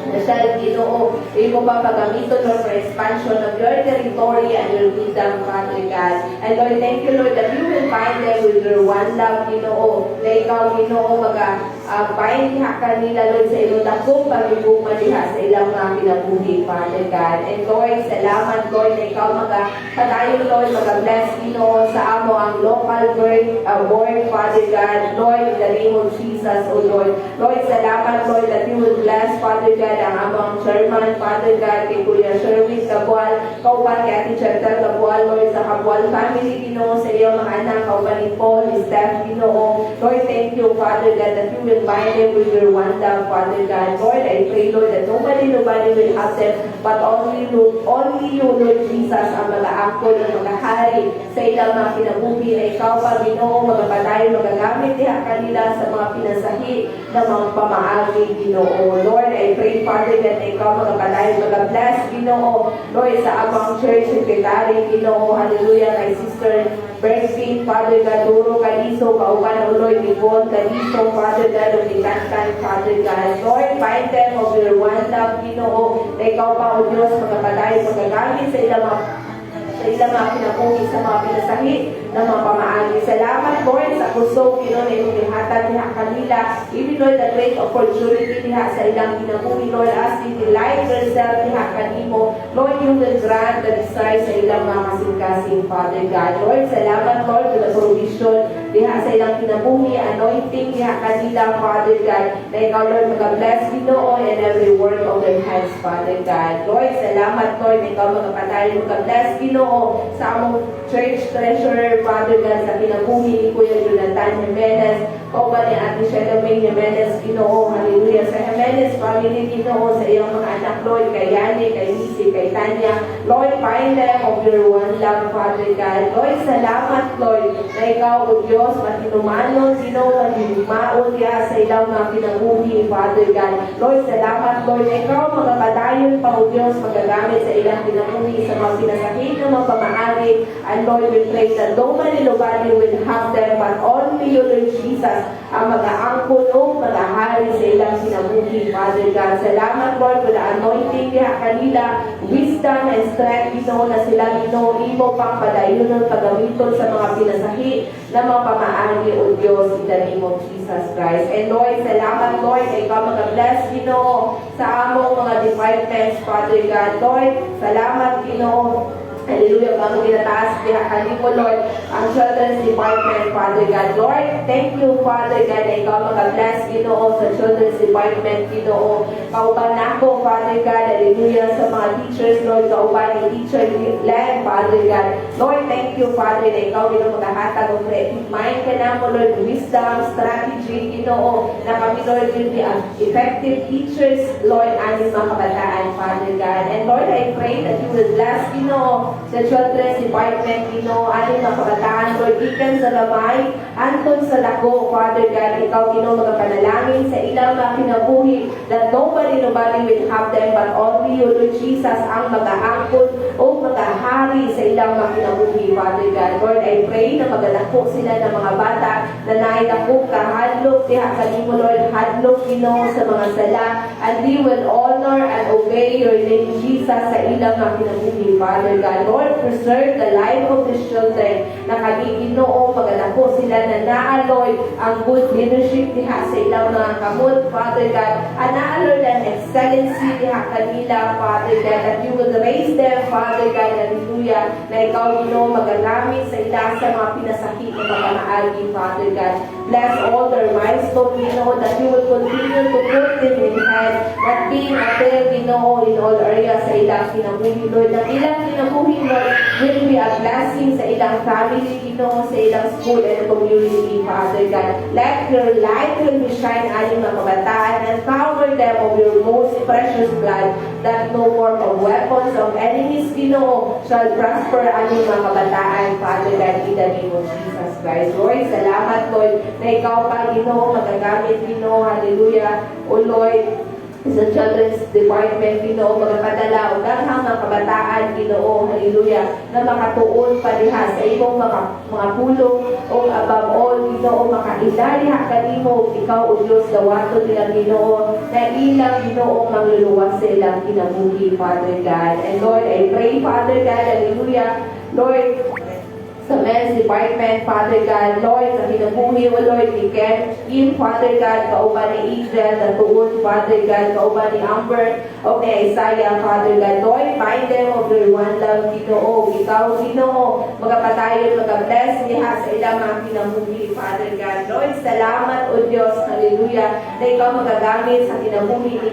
na siya, Ginoo, imo pa pagamiton, Lord, for expansion of your territory and your kingdom, Father God. And Lord, thank you, Lord, that you will find them with your one love, Ginoo, na ikaw, Ginoo, bayan diha kanila, Lord, sa iyong dakong pagiguman diha sa ilang mga kinabuhi, Father God. And Lord, salamat, Lord, na ikaw padayon, Lord, bless Ginoo sa amo ang local board, Father God. Lord, in the name of Jesus, O Lord. Lord, salamat, Lord, that you will bless, Father God, ang among chairman, Father God, kay Kuya Sherwin Cabual, kauban kay Ate Chantal Cabual, Lord, sa Cabual family, Ginoo, sa iyong mga anak, kauban ni Paul, ni Steph, Ginoo. Lord, thank you, Father God, that you will bind them with your one love, Father God. Lord, I pray, Lord, that nobody will have them, but only you, Lord Jesus, ang mag-aakol at mag-ahari sa ilang mga kinabuhi na ikaw pa, Ginoo, magpapatay, magagamit diha kanila sa mga pinasahi na mga pamaagi, Ginoo. Lord, I pray, Father, that ikaw magpapatay, mag-bless, Ginoo, Lord, sa amang church secretary, Ginoo, hallelujah, kay Sister Bersin, Father God, Duro, Kaliso, kauban, O Lord, Yvonne, Kaliso, Father God, of Ikankan, Father God. Lord, bind them of your one love, Ginoo, na ikaw pa, O Diyos, magpapatay, magagamit sa ilang mga kinabuhi, sa mga pinasahi ng mga pamaagi. Salamat, Lord, sa kusog, Ginoo, na iyong lihatan diha kanila. Even, Lord, the great opportunity diha sa ilang kinabuhi, Lord, as they delight yourself diha kanimo, Lord, you will grant the desire sa ilang mga kasing-kasing, Father God. Lord, salamat, Lord, for the provision diha sa ilang kinabuhi, anointing diha kanila, Father God, na ikaw, Lord, mag-bless, Ginoo, in every work of their hands, Father God. Lord, salamat, Lord, na ikaw magpapatay, mag-bless, Ginoo, sa among church treasurer, Father God, sa kinabuhi ni Kuya Jonathan Jimenez, kauban ni Ate Shelomay Jimenez, Ginoo, hallelujah, sa Jimenez family, Ginoo, sa iyong mga anak, Lord, kay Yani, kay Nisi, kay Tanya, Lord, find them of your one love, Father God. Lord, salamat, Lord, na ikaw, O Diyos, matinumanon, Ginoo, matinumaon diya sa ilang mga kinabuhi, Father God. Lord, salamat, Lord, na ikaw, magpapadayon pa, O Diyos, magagamit sa ilang kinabuhi, sa mga pinasakit ng mga pamaagi, and Lord, we pray that nobody will have them, but only you, Lord Jesus, ang mag-aangkon o mag-ahari sa ilang sinabuhi, Father God. Salamat, Lord, for the anointing diha kanila, wisdom and strength, Ginoo, na sila, Ginoo, imo pang padayon pagamiton sa mga pinasahi na mga pamaagi, O Diyos, in the name of Jesus Christ. And Lord, salamat, Lord, na ikaw mag-bless, Ginoo, sa among mga departments, Father God. Lord, salamat, Ginoo, hallelujah, bago ginataas diha kanimo, Lord, ang Children's Department, Father God. Lord, thank you, Father God, na ikaw mag-bless, Ginoo, sa Children's Department, Ginoo. Kauban nako, Father God, hallelujah, sa mga teachers, Lord, kauban ni Teacher Glenn, Father God. Lord, thank you, Father, na ikaw, Ginoo, maghahatag ng creative mind ka na mo, Lord, wisdom, strategy, Ginoo, na kami, Lord, will be effective teachers, Lord, aning mga kabataan, Father God. And Lord, I pray that you will bless, Ginoo, sa Children's Department, Ginoo, aning mga kabataan, Lord, ikan sa gamay, anton sa dako, Father God, ikaw, Ginoo, magapanalangin sa ilang mga kinabuhi, that nobody will have them, but only you, Lord Jesus, ang mag-aangkon o mag-ahari sa ilang mga kinabuhi, Father God. Lord, I pray na magalako sila ng mga bata na naidako kahadlok, diha kanimo, Lord, hadlok, Ginoo, sa mga sala, and they will honor and obey your name, Jesus, sa ilang mga kinabuhi, Father God. Lord, preserve the life of these children na Ginoo, magalako sila na naaloy ang good leadership diha sa ilang mga kamot, Father God, and naaloy ang excellency diha kanila, Father God, that you will raise them, Father God, hallelujah, na ikaw, Ginoo, magagamit sa ilang sa mga pinasakit na pamaagi, Father God. Bless all their milestone, Ginoo, that you will continue to put them in hand, that being a tail, Ginoo, in all areas sa ilang kinabuhi, Lord, na ilang kinabuhi, Lord, will be a blessing sa ilang family, Ginoo, sa ilang school and community, Father God. Let your light will be shine aning mga kabataan and cover them of your most precious blood, that no form of weapons of enemies, Ginoo, shall prosper aning mga kabataan, Father God, in the name of Jesus Christ. Lord, salamat, Lord, na ikaw pa, Ginoo, magagamit, Ginoo, hallelujah, O Lord, sa Children's Department, Ginoo, magpadala o daghang mga kabataan, Ginoo, hallelujah, na makatuon pa diha sa imong mga pulong o above all, Ginoo, makaidaliha kanimo, ikaw, O Diyos, gawato nila, Ginoo, na ilang, Ginoo, magluluwas sa ilang kinabuhi, Father God. And Lord, I pray, Father God, hallelujah, Lord, sa men's department, Father God, Lord, sa kinabuhi, O Lord, ni Ken, Kim, Father God, kauban ni Angel, na tuon, Father God, kauban ni Amber, o ni Isaiah, Father God, Lord, bind them of your one love, Ginoo, ikaw, Ginoo, magapatayon, magabless niya sa ilang mga kinabuhi, Father God, Lord, salamat, O Diyos, hallelujah, na ikaw magagamit sa kinabuhi ni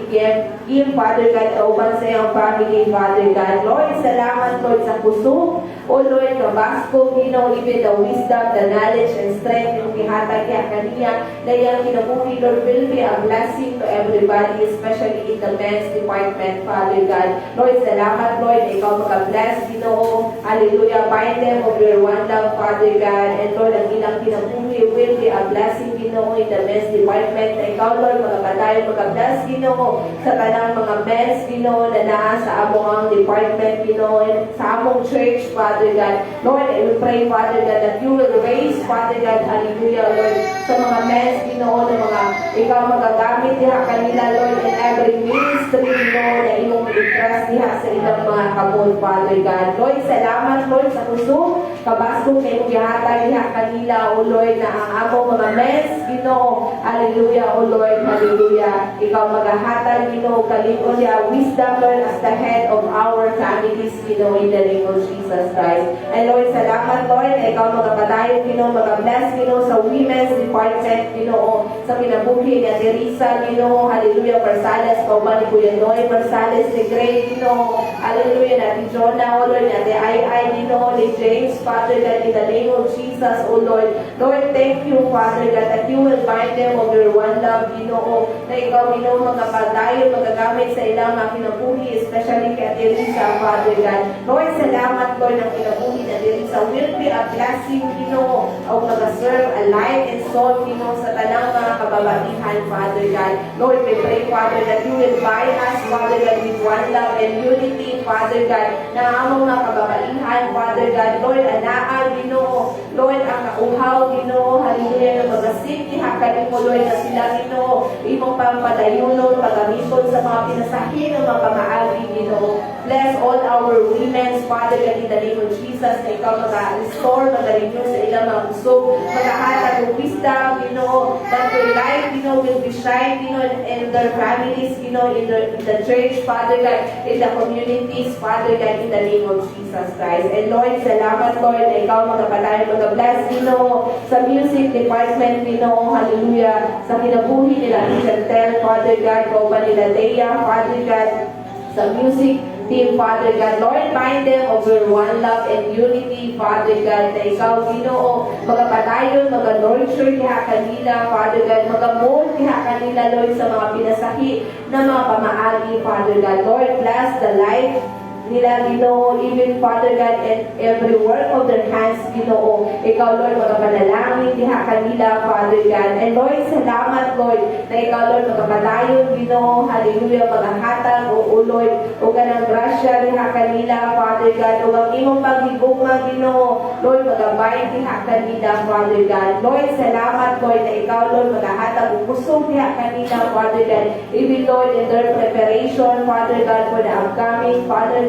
Kim, Father God, kauban sa iyong family, Father God, Lord, salamat, Lord, sa puso, O Lord, kabasko, Ginoo, even the wisdom, the knowledge, and strength, yung ihatag niya kaniya, na iyang kinabuhi, Lord, will be a blessing to everybody, especially in the men's department, Father God. Lord, salamat, Lord, na ikaw maka-bless, Ginoo, hallelujah, bind them of your one love, Father God, and Lord, ang ilang kinabuhi will be a blessing, Ginoo, in the men's department, na ikaw, Lord, magapatayo, maka-bless, Ginoo, sa tanang mga men's, Ginoo, na naa sa among department, Ginoo, and sa among church, Father God. Lord, I will pray, Father God, that you will raise, Father God, hallelujah, Lord, sa mga men's, Ginoo, na mga ikaw magagamit diha kanila, Lord, in every ministry, Ginoo, na imong i-impress diha sa ilang mga kamon, Father God. Lord, salamat, Lord, sa puso, kabasko na imong gihatag diha kanila, O Lord, na ang among mga men's, Ginoo, hallelujah, O Lord, hallelujah, ikaw magahatag, Ginoo, kalimon diha wisdom, Lord, as the head of our families, Ginoo, in the name of Jesus Christ. And Lord, salamat, Lord, na ikaw magapatayo, Ginoo, magabless, Ginoo, sa women's department, Ginoo, sa kinabuhi ni Teresa, Ginoo, hallelujah, Marsales, kauban ni Kuya Noy, Marsales, ni Gray, Ginoo, hallelujah, natin Jonah, O Lord, natin Ai, Ginoo, ni James, Father God, in the name of Jesus, O Lord. Lord, thank you, Father God, that you will bind them of your one love, Ginoo, na ikaw, Ginoo, magapatayo, magagamit sa ilang mga kinabuhi, especially kay Teresa, Father God. Lord, salamat, Lord, ng kinabuhi na Teresa will be a blessing, Ginoo, o mag-serve a life and soul, Ginoo, sa tanang mga kababaihan, Father God. Lord, we pray, Father, that you will bind us, Father God, with one love and unity, Father God, na among mga kababaihan, Father God. Lord, anaan, Ginoo, Lord, ang kauhaw, Ginoo, hallelujah, na mag-asip, ihakanin mo, Lord, na sila, Ginoo, imong pampadayonon, pagamiton sa mga pinasahin ng mga pamaagi, Ginoo. Bless all our women, Father God, in the name of Jesus, na ikaw mag-restore, mag-renew sa ilang mga puso, maghahatag ng wisdom, Ginoo, that their life, Ginoo, will be shine, Ginoo, in their families, Ginoo, in the church, Father God, in the communities, Father God, in the name of Jesus Christ. And Lord, salamat, Lord, na ikaw magpatayo, mag-bless, Ginoo, sa music department, Ginoo, hallelujah, sa kinabuhi nila, Chantel, Father God, kauban nila Leia, Father God, sa music team, Father God. Lord, bind them of your one love and unity, Father God, na ikaw, Ginoo, magapatayon, mag-nurture diha kanila, Father God, mag-mold diha kanila, Lord, sa mga pinasahi na mga pamaagi, Father God. Lord, bless the life nila, Ginoo, even, Father God, and every work of their hands, Ginoo. Ikaw, Lord, magapanalangin diha kanila, Father God. And Lord, salamat, Lord, na ikaw, Lord, magapatayon, Ginoo, hallelujah, maghahatag, o Lord, o kanang grasya diha kanila, Father God, o ang imong paghigugma, Ginoo, Lord, magabay diha kanila, Father God. Lord, salamat, Lord, na ikaw, Lord, maghahatag, o kusog diha kanila, Father God, even, Lord, in their preparation, Father God, for the upcoming, Father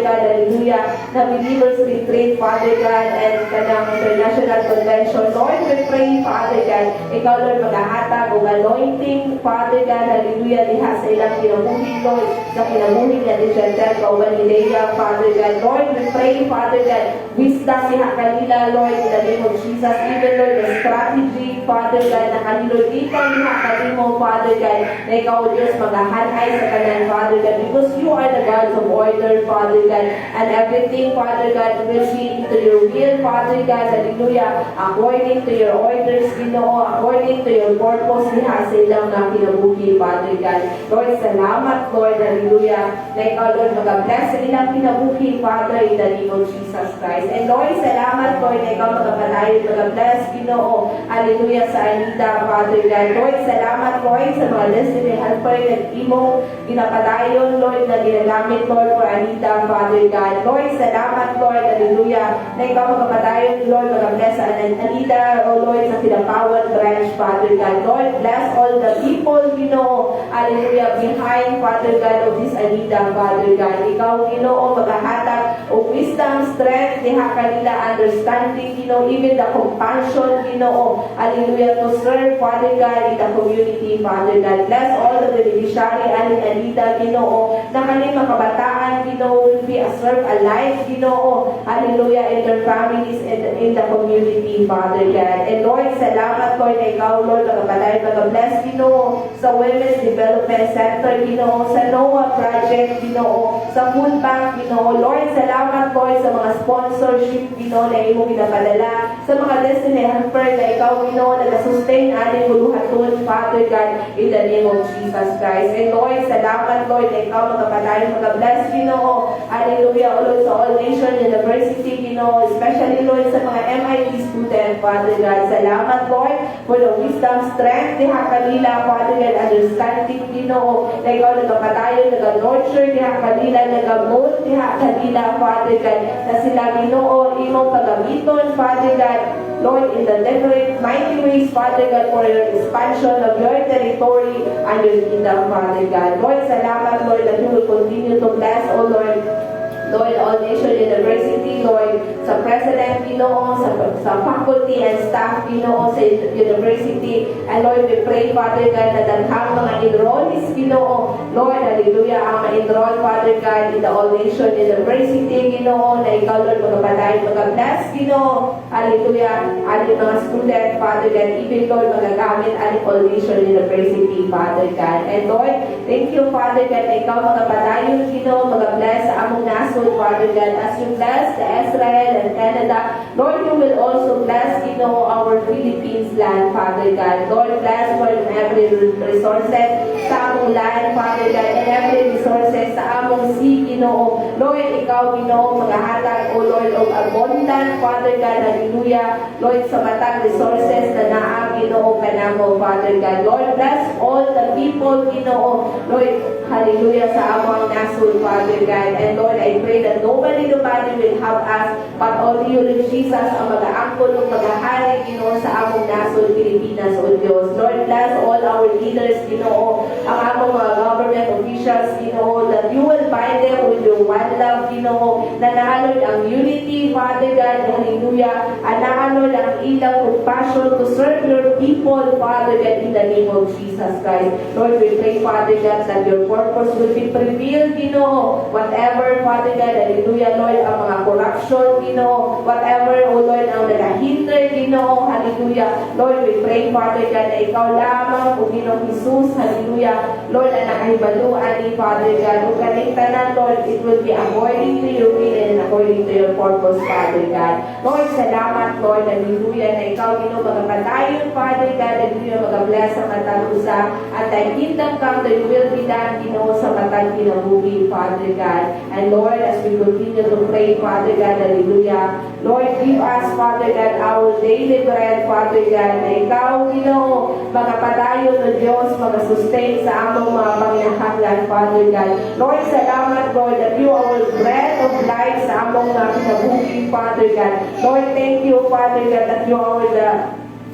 God, hallelujah, na believers retreat, Father God, and kanang international convention. Lord, we pray, Father God, ikaw, Lord, maghahatag o anointing, Father God, hallelujah, diha sa ilang kinabuhi, Lord, sa kinabuhi niya di Chantel, kauban ni Leia, Father God. Lord, we pray, Father God, wisdom diha kanila, Lord, in the name of Jesus, even, Lord, the strategy, Father God, na kanilo ikaw diha kanimo, Father God, na ikaw, Diyos, maghahanay sa kanan, Father God, because you are the God of order, Father God, and everything, Father God, will be to your will, Father God, hallelujah, according to your orders, Ginoo, according to your purpose, diha sa ilang na kinabuhi, Father God. Lord, salamat, Lord, hallelujah, na ikaw, Lord, mag-bless sa ilang kinabuhi, Father, in the name of Jesus Christ. And Lord, salamat, Lord, na ikaw magpatayo, mag-bless, Ginoo, hallelujah, sa Anita, Father God. Lord, salamat, Lord, sa mga destiny helper na imong ginapatayon, Lord, na gamit, Lord, for Anita, Father God. Lord, salamat, Lord, hallelujah, na ikaw magkapatayon, Lord, mag-bless sa Anita, O Lord, sa Kilapawan branch, Father God. Lord, bless all the people, Ginoo, hallelujah, behind, Father God, of this Anita, Father God. Ikaw, Ginoo, maghahatag o wisdom, strength, diha kanila understanding, Ginoo, even the compassion, Ginoo, hallelujah, to serve, Father God, in the community, Father God. Bless all the beneficiary, Anita, Ginoo, na kanilang mga kabataan, Ginoo, will be served alive, Ginoo, hallelujah, in their families and in the community, Father God. And Lord, salamat, Lord, na ikaw, Lord, magkapatayon, mag-bless, Ginoo, sa Women's Development Center, Ginoo, sa NOAA Project, Ginoo, sa Food Bank, Ginoo. Lord, salamat, Lord, sa mga sponsorship, Ginoo, na iyong pinapadala, sa mga destiny helper na ikaw, Ginoo, na sustain ating buluhaton, Father God, in the name of Jesus Christ. And Lord, salamat, Lord, na ikaw magkapatayon, mag-bless, Ginoo, hallelujah, O Lord, sa All Nation University, Ginoo, especially, Lord, sa mga MIT student, Father God. Salamat, Lord, for the wisdom, strength, diha kanila, Father God, understanding, Ginoo, na ikaw nagkapatayon, nag-nurture, diha kanila, nag-mold, diha kanila, Father God, na sila, Ginoo, imong pagamiton, Father God, Lord, in the different mighty ways, Father God, for your expansion of your territory and your kingdom, Father God. Lord, salamat, Lord, that you will continue to bless, O Lord, Lord, All Nation University, Lord, sa President, Ginoo, sa faculty and staff, Ginoo, sa university. And Lord, we pray, Father God, na daghang mga enrollees, Ginoo, Lord, hallelujah, ang ma-enroll, Father God, in the All Nation University, Ginoo, na ikaw, Lord, magkapatayin, mag-bless, Ginoo, hallelujah, ating mga student, Father God, even, Lord, magagamit ating All Nation University, Father God. And Lord, thank you, Father God, na ikaw magkapatayin, Ginoo, mag-bless sa among naso, Father God, as you bless the Israel and Canada, Lord, you will also bless, our Philippines land, Father God. Lord, bless for every resources sa among land, Father God, and every resources sa among sea, Ginoo. Lord, ikaw, Ginoo, maghahatag, O Lord, of abundant, Father God, hallelujah, Lord, sa matag resources na naa, Ginoo, kanamo, Father God. Lord, bless all the people, Ginoo, Lord, hallelujah, sa among nasod, Father God. And Lord, I pray that nobody will help us, but only you, Lord Jesus, ang mag-aangkol ng mag-ahari, Ginoo, sa among nasod, Pilipinas, O Diyos. Lord, bless all our leaders, Ginoo, ang among mga government officials, Ginoo, that you will bind them with your one love, Ginoo, na nahalod ang unity, Father God, hallelujah, and nahalod ang ilang compassion to serve your people, Father God, in the name of Jesus Christ. Lord, we pray, Father God, that your purpose will be prevailed, Ginoo, whatever, Father God, hallelujah, Lord, ang mga corruption, Ginoo, whatever, O Lord, ang nagahinder, Ginoo, hallelujah, Lord, we pray, Father God, na ikaw lamang, O Ginoo Jesus, hallelujah, Lord, ang nakahibaluan ni Father God, o kaning tanan, Lord, it will be according to your will and according to your purpose, Father God. Lord, salamat, Lord, hallelujah, na ikaw, Ginoo, magpatayon, Father God, hallelujah, mag-bless sa matang usa, at thy kingdom come, thy will be done, Ginoo, sa matang kinabuhi, Father God. And Lord, as we continue to pray, Father God, hallelujah, Lord, give us, Father God, our daily bread, Father God, na ikaw, Ginoo, magpatayon ng Diyos, mag-sustain sa among mga panginahanglan, Father God. Lord, salamat, Lord, that you are our bread of life sa among mga kinabuhi, Father God. Lord, thank you, Father God, that you are the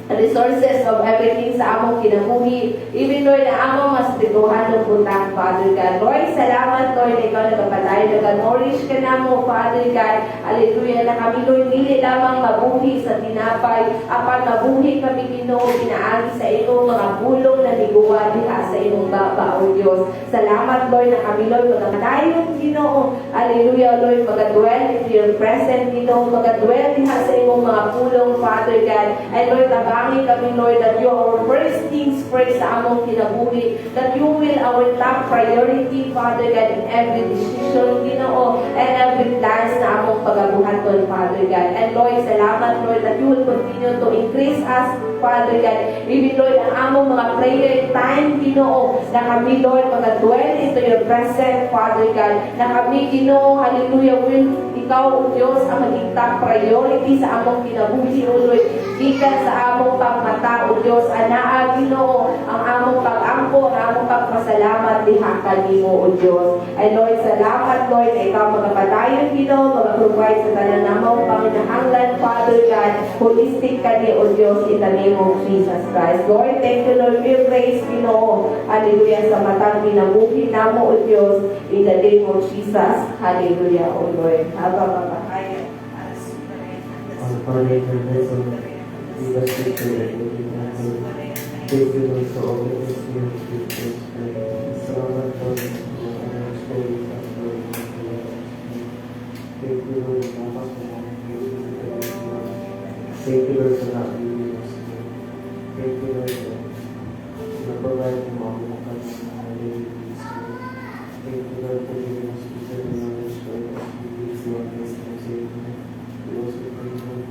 resources of everything sa among kinabuhi. Even, Lord, na among mas tituhan ng butang, Father God. Lord, salamat, Lord, na ikaw nagpapatay, nag-nourish ka na mo, Father God. Hallelujah, na kami, Lord, hindi lamang mabuhi sa tinapay, apan mabuhi kami, Ginoo, pinaagi sa iyong mga bulong na niguwa diha sa iyong baba, O Diyos. Salamat, Lord, na kami, Lord, magkakatayong, Ginoo. Hallelujah, Lord, mag-dwell into your presence, Ginoo, mag-dwell diha sa iyong mga pulong, Father God. And Lord, tabangin kami, Lord, that you are our first things first sa among kinabuhi, that you will our top priority, Father God, in every decision, Ginoo, and every plans na among pagabuhaton, Father God. And Lord, salamat, Lord, that you will continue to increase us, Father God. Even, Lord, ang among mga prayer time, Ginoo, na kami, Lord, mag-dwell into your presence, Father God, na kami, Ginoo, hallelujah, will ikaw, O Diyos, ang maging top priority sa among kinabuhi, O Lord, gikan sa among among pagmata, O Diyos, anaa Ginoo, ang among pag-ampo, ang among pagpasalamat diha kanimo, O Diyos. Ay Lord, salamat Lord, na ikaw magapadayon Ginoo, mag-provide sa tanan namang panginahanglan, Father God, holistic kani, O Diyos, in the name of Jesus Christ. Lord, thank you Lord, we praise Ginoo, hallelujah, sa matang pinabuhi namo, O Diyos, in the name of Jesus, hallelujah, O Lord. Habang mapakayo, On Friday, we was victory and we can do. Thank you Lord for all that is here with us. Salamat Lord for our stories and Lord. Thank you Lord for all that thank you Lord for not leaving us. Thank you Lord for providing all the things our daily needs. Thank you Lord for giving us wisdom and knowledge Lord as we use your grace and Savior. We also pray Lord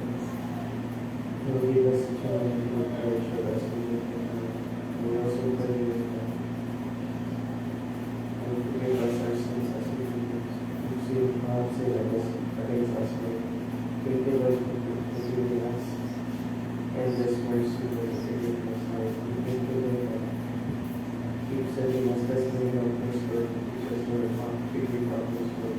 you will give us the joy and good courage for us to live in you. We also pray Lord that you will forgive us our sins as we forgive those who have sinned against us Lord. Thank you Lord for giving us endless mercy Lord for forgiving us Lord. We thank you Lord that keep sending us testimony of this Lord, teach us Lord how to figure out this Lord.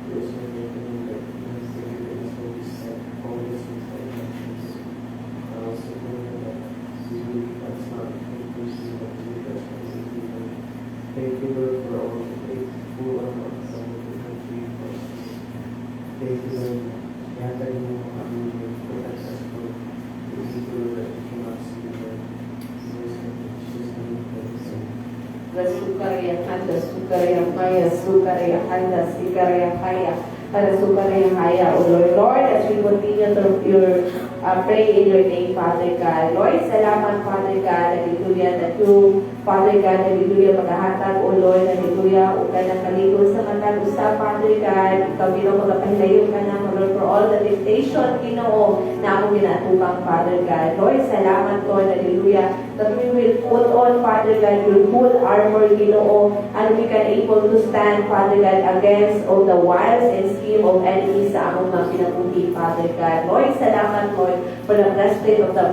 We also thank you Lord that you have forgiven us all these all these things that we have done. I also pray that we will that's not inclusive but we will thank you Lord. Thank you Lord for all the faithful and the country for us. Thank you Lord. Yata mo kami Lord, protect us Lord. Thank you Lord that we cannot see Lord. Jesus name we pray. Rasukarya Handa, Sukarya Maya, Sukarya Handa, Sikarya Haya, Sukarya Haya, O Lord. Lord, as we continue to pray in your name, Father God. Lord, salamat, Father God, hallelujah, that you, Father God, hallelujah, maghahatag, O Lord, hallelujah, o ka na kaligon sa matag usap, Father God, ikaw Ginoo, magapahilayo ka na, O Lord, for all the temptation, Ginoo, na ako ginatubang, Father God. Lord, salamat, Lord, hallelujah, that we will put on, Father God, your full armor, Ginoo, and we can able to stand, Father God, against all the wiles and scheme of enemies sa among mga pinabuhi, Father God. Lord, salamat, Lord, for the breastplate of the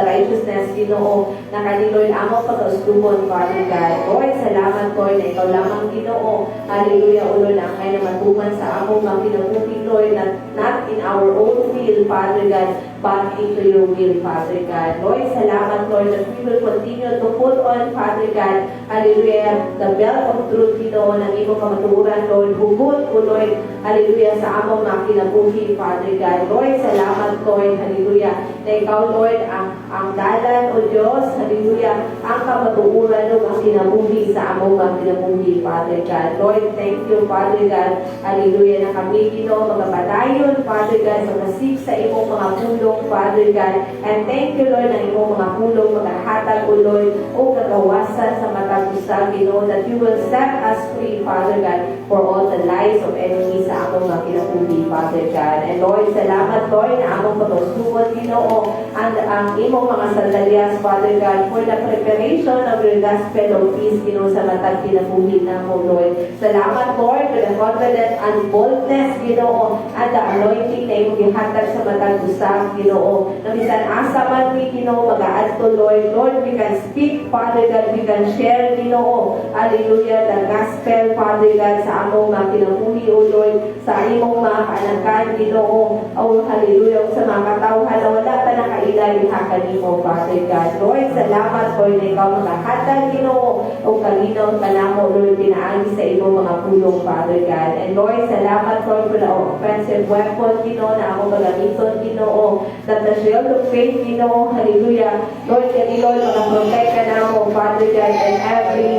righteousness, Ginoo, na kaniloy amo pag-ustumon, Father God. Lord, salamat, Lord, na ikaw lamang, Ginoo. Hallelujah, O Lord, na ang kaya matuman sa among mga pinabuhi, Lord, not in our own will, Father God, but into your will, Father God. Lord, salamat, Lord, that we will continue to put on, Father God, hallelujah, the belt of truth, Ginoo, na imo kamaturan, Lord, hugot, O Lord, hallelujah, sa among mga kinabuhi, Father God. Lord, salamat, Lord, hallelujah, na ikaw, Lord, ang dalan, O Diyos, hallelujah, ang kamatuuran, Lord, ang kinabuhi sa among mga kinabuhi, Father God. Lord, thank you, Father God, hallelujah, na kami, Ginoo, magapadayon, Father God, magasik sa imong mga pulong, Father God, and thank you, Lord, na imong mga pulong, magahatag, O Lord, o kagawasan sa matag usa, Ginoo, that you will set us free, Father God, for all the lies of enemies sa among mga kinabuhi, Father God. And Lord, salamat, Lord, na among pag-usubon, Ginoo, ang imong mga sandalyas, Father God, for the preparation of your gospel of peace, Ginoo, sa matag kinabuhi namo, Lord. Salamat, Lord, for the confidence and boldness, Ginoo, and the anointing na imong gihatag sa matag usa, Ginoo. Na bisan asa man mi, Ginoo, mag-aadto, Lord. Lord, we can speak, Father God, we can share, Ginoo, hallelujah, the gospel, Father God, sa among mga kinabuhi, O Lord, sa imong mga kaanakan, Ginoo, O hallelujah, sa mga katawhan na wala pa nakailan kanimo, Father God. Lord, salamat, Lord, na ikaw makahatag, Ginoo, o kalinaw ka namo, Lord, pinaagi sa imong mga pulong, Father God. And Lord, salamat, Lord, for the offensive weapon, Ginoo, na ako magamiton, Ginoo, that the shield of faith, Ginoo, hallelujah, Lord, kani Lord, makaprotect ka namo, Father God, and every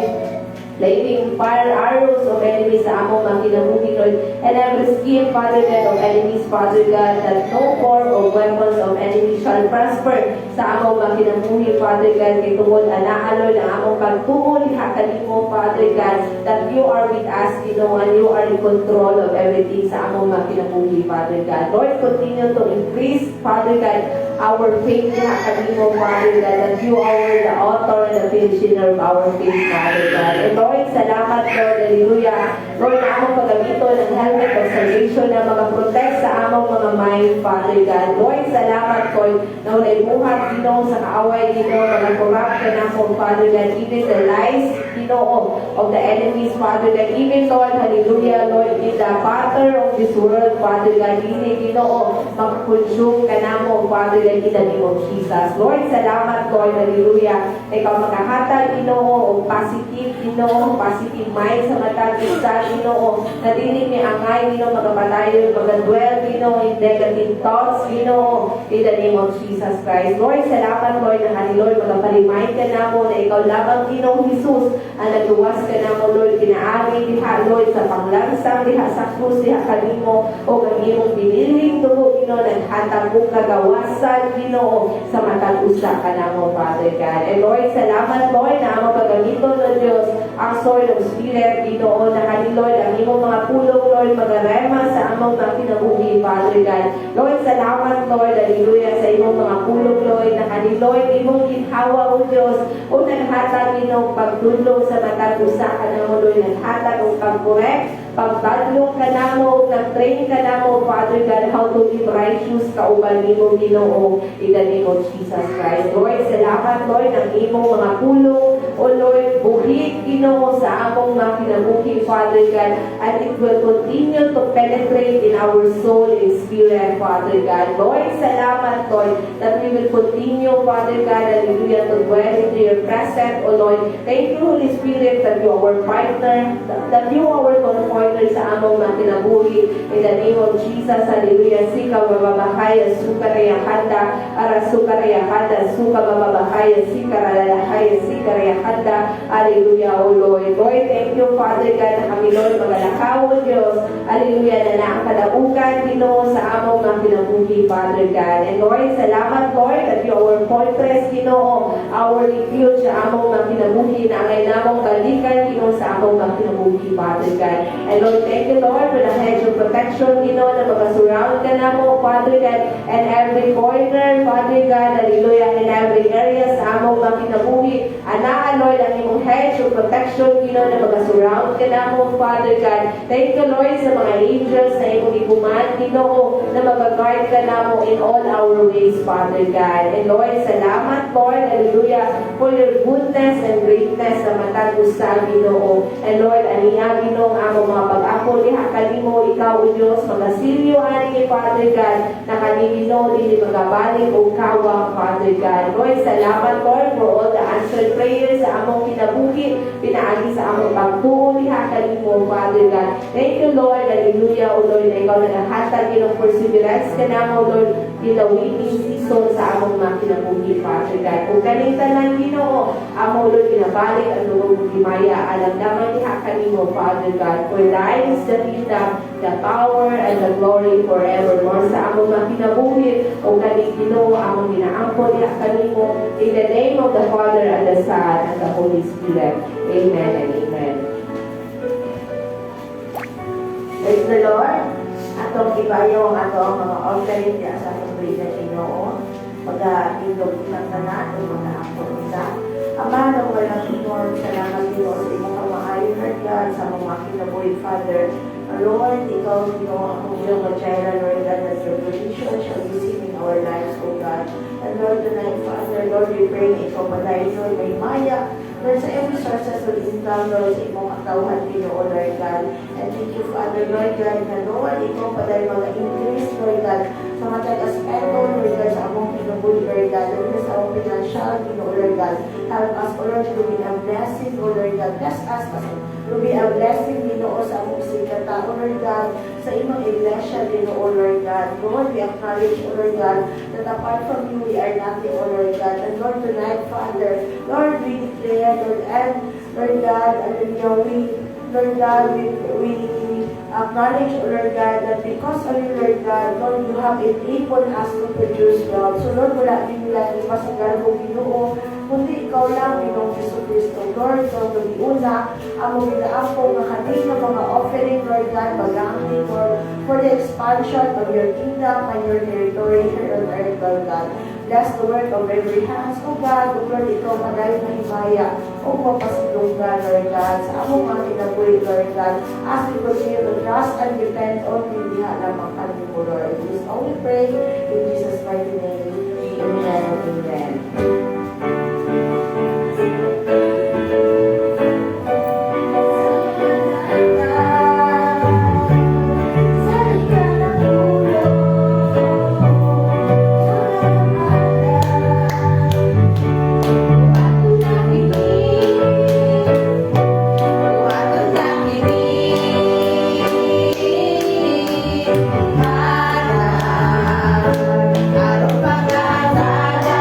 flaming fire arrows of enemies sa among mga kinabuhi, Lord, and every scheme, Father God, of enemies, Father God, that no form of weapons of enemies shall prosper sa among mga kinabuhi, Father God, kay tungod anaa, Lord, ang among pagtuon diha kanimo, Father God, that you are with us, Ginoo, and you are in control of everything sa among mga kinabuhi, Father God. Lord, continue to increase, Father God, our faith diha kanimo, Father God, that you are the author and the finisher of our faith, Father God. And Lord, salamat, Lord, hallelujah. Lord, na among paggamito ng helmet of salvation na mga protect sa among mga mga mind, Father God. Lord, salamat ko na wala'y buhat, Ginoo, sa kaaway, Ginoo, mga corrupt ka na po, Father God, even the lies, Ginoo, of the enemies, Father God, even, Lord, hallelujah, Lord, in the pattern of this world, Father God, hindi, Ginoo, makakonsume ka na mo, Father God, in the name of Jesus. Lord, salamat, Lord, hallelujah, ikaw makahatag, Ginoo, o positive, Ginoo, positive mind sa matag isa, Ginoo, na dili ni angay, Ginoo, magapatayo, mag-dwell, Ginoo, in negative thoughts, Ginoo, in the name of Jesus Christ. Lord, salamat, Lord, na hallelujah, magapalimain ka na mo, na ikaw lamang, Ginoo, Jesus, ang nagluwas ka na mo, Lord, kinaari, diha, Lord, sa panglansang, diha sa krus, diha kanimo, o kanimong biniling dugo, Ginoo, naghatag mo kagawasan, Ginoo, sa matag usa ka na mo, Father God. And Lord, salamat, Lord, na ang paggamito ng Diyos, ang sword of spirit, Ginoo, na Lord, ang imong mga pulong, Lord, magarema sa among mga kinabuhi, Father God. Lord, salamat, Lord, hallelujah, sa imong mga pulong, Lord, na Lord, imong ginhawa, O Diyos, o naghatag, Ginoo, pagtulong sa matag usa ka na mo, Lord, naghatag o pag-correct, pagtadlong ka na mo, nag-train ka na mo, Father God, how to live righteous kauban nimo, Ginoo, in the name of Jesus Christ. Lord, salamat, Lord, ng imong mga pulong, O Lord, buhit, Ginoo, sa among mga kinabuhi, Father God, and it will continue to penetrate in our soul and spirit, Father God. Lord, salamat, Lord, that we will continue, Father God, hallelujah, to dwell into your presence, O Lord. Thank you, Holy Spirit, that you are our partner, that you are our comforter sa among mga kinabuhi. In the name of Jesus, hallelujah. Sika bababahaya, sukaraya handa, ara sukaraya handa, suka bababahaya, sikaralahaya, sikaraya handa. Hallelujah, O Lord. Lord, thank you, Father God, na kami, Lord, magalakaw, O Diyos. Hallelujah, na naakadaugan, Ginoo, sa among mga kinabuhi, Father God. And Lord, salamat, Lord, that you are our fortress, Ginoo, our refuge sa among mga kinabuhi, na angay namong balikan, Ginoo, sa among mga kinabuhi, Father God. And Lord, thank you, Lord, for the hedge of protection, Ginoo, na mag-surround ka na mo, Father God, and every corner, Father God, hallelujah, in every area sa among mga kinabuhi. Anaan, Lord, ang imong hedge of protection, Ginoo, na mag-surround ka na mo, Father God. Thank you, Lord, sa mga angels na imong iguman, Ginoo, na mag-guard ka na mo in all our ways, Father God. And Lord, salamat, Lord, hallelujah, for your goodness and greatness sa matag usa, Ginoo. And Lord, aniya, Ginoo, ang among mga pag-ako, diha kanimo, ikaw, O Diyos, magasilyo, ani, Father God, na kanino, dili magabalik o kawa, Father God. Lord, salamat, Lord, for all the answered prayers sa among kinabuhi, pinaagi sa among pagtuo, diha kanimo, Father God. Thank you, Lord, hallelujah, O Lord, na ikaw nagahatag, Ginoo, perseverance ka na mo, Lord, in the waiting season sa among mga kinabuhi, Father God. Kung kanita lang, Ginoo, among, Lord, kinabalik ang loob ng himaya, alam naman diha kanimo, Father God, for thine is the kingdom, the power, and the glory forevermore. Sa among mga kinabuhi, o kaning Ginoo, among ginaangkon diha kanimo, in the name of the Father, and the Son, and the Holy Spirit. Amen and amen. Praise the Lord. Atong ibayo ang atong mga offering diya sa atong na Ginoo. Mag-indog ng tanan o mga angkon isa. Ama, nang walang inom, salamat Ginoo sa imong kamaayon, Lord God, sa mga kinabuhi, Father. Lord, ikaw, Ginoo, ang iyong magjaira, Lord God, that your provision shall be seen in our lives, O God. And Lord, tonight, Father, Lord, we pray na ikaw padayon, Lord, may maya, Lord, sa every sources of income, Lord, sa imong katawhan, Ginoo, Lord God. And thank you, Father, Lord God, na Lord, ikaw padayon mga increase, Lord God, sa mga taga-aspeto, Lord God, sa among kinabuhi, Lord God, Lord, sa among financial, Ginoo, Lord God. Help us, O Lord, to be a blessing, O Lord God. Bless us, to be a blessing, Ginoo, sa among sikata, O Lord God, sa imong iglesia, Ginoo, Lord God. Lord, we acknowledge, O Lord God, that apart from you, we are nothing, O Lord God. And Lord, tonight, Father, Lord, we declare, Lord, and Lord God, Lord God, we acknowledge, O Lord God, that because of you, Lord God, Lord, you have enabled us to produce, God. So, Lord, wala din nila iba sa garbo, Ginoo, kundi ikaw lang, Ginoong Jesucristo. Lord, ikaw una, ang mag-inaampo ng kanina mga offering, Lord God, magamit, Lord, for the expansion of your kingdom and your territory here on earth, Lord God. Bless the work of every hands, O God, O Lord, ikaw madayon na himaya, O mapasidunggan, Lord God, sa among mga kinabuhi, Lord God, as we continue to trust and depend on you, diha lamang kami mo, Lord. It is all we pray in Jesus' mighty name. Amen. Amen. Araw pagkatala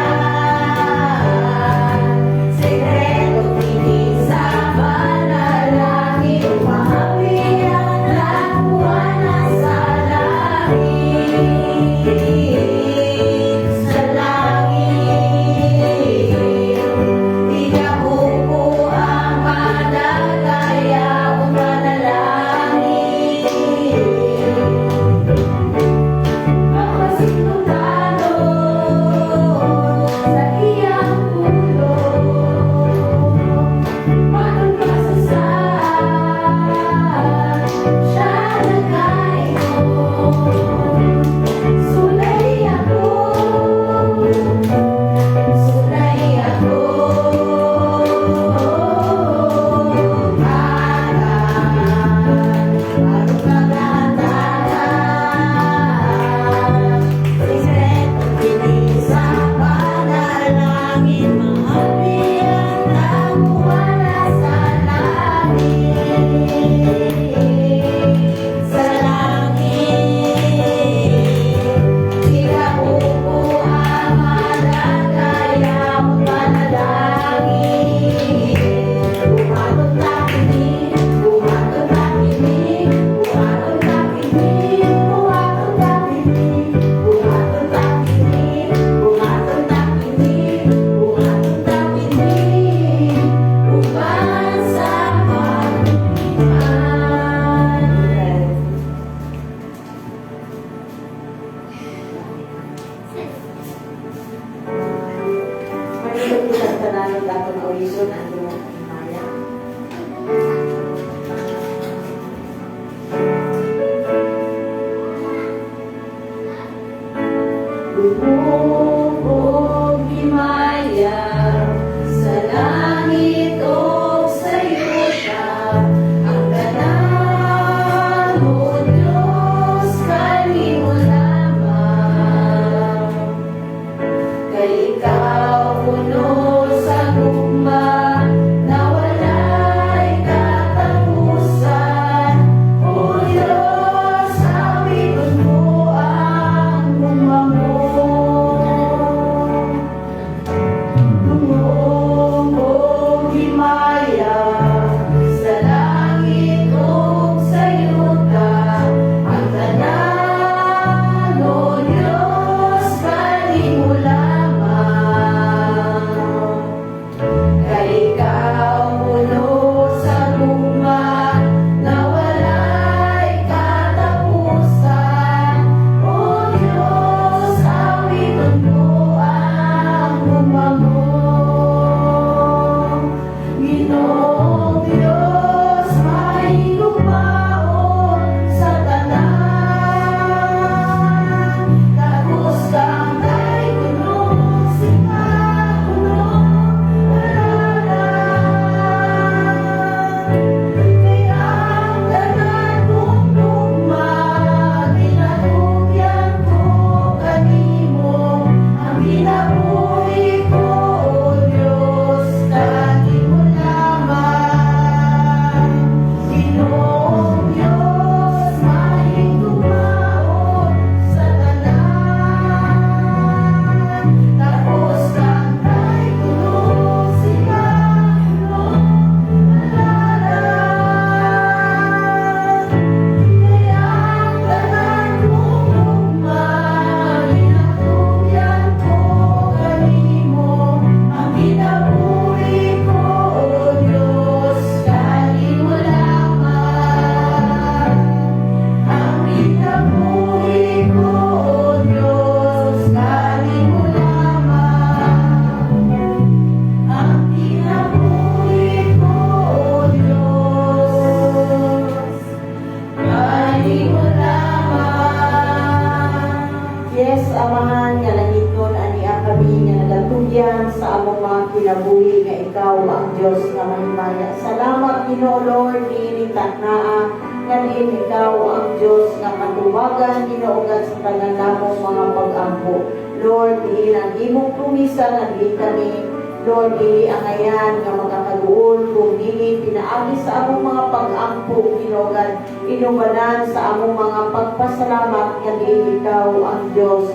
Diyos nga mahimaya. Salamat Ginoo Lord initak naa nga diin ikaw ang Diyos nga katuwagan ginuugat sa tanan namong mga pag-ampo. Lord, diin ang imong promisa nga diin kami Lord, dili angayan nga makakaduol kung dili pinaagi sa among mga pag-ampo ginugan inubanan sa among mga pagpasalamat nga diin ikaw ang Diyos.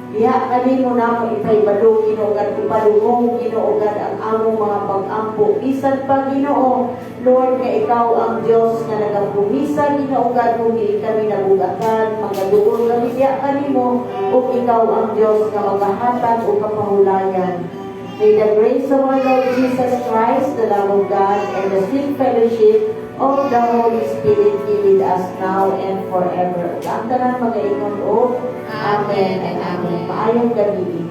Diha kani mo na mo ipaybalo ginugan ipadungog ginugan ang among mga pag-ampo bisan pa Ginoo Lord nga ikaw ang Diyos nga nagapromisa ginugan kung dili kami nabugatan magaduol kami diha kanimo ug ikaw ang Diyos nga magahatag og kapahulayan. May the grace of our Lord Jesus Christ, the love of God, and the sweet fellowship of the Holy Spirit be with us now and forever. Ang tanan magaingon o Amen and Amen. Maayong gabi.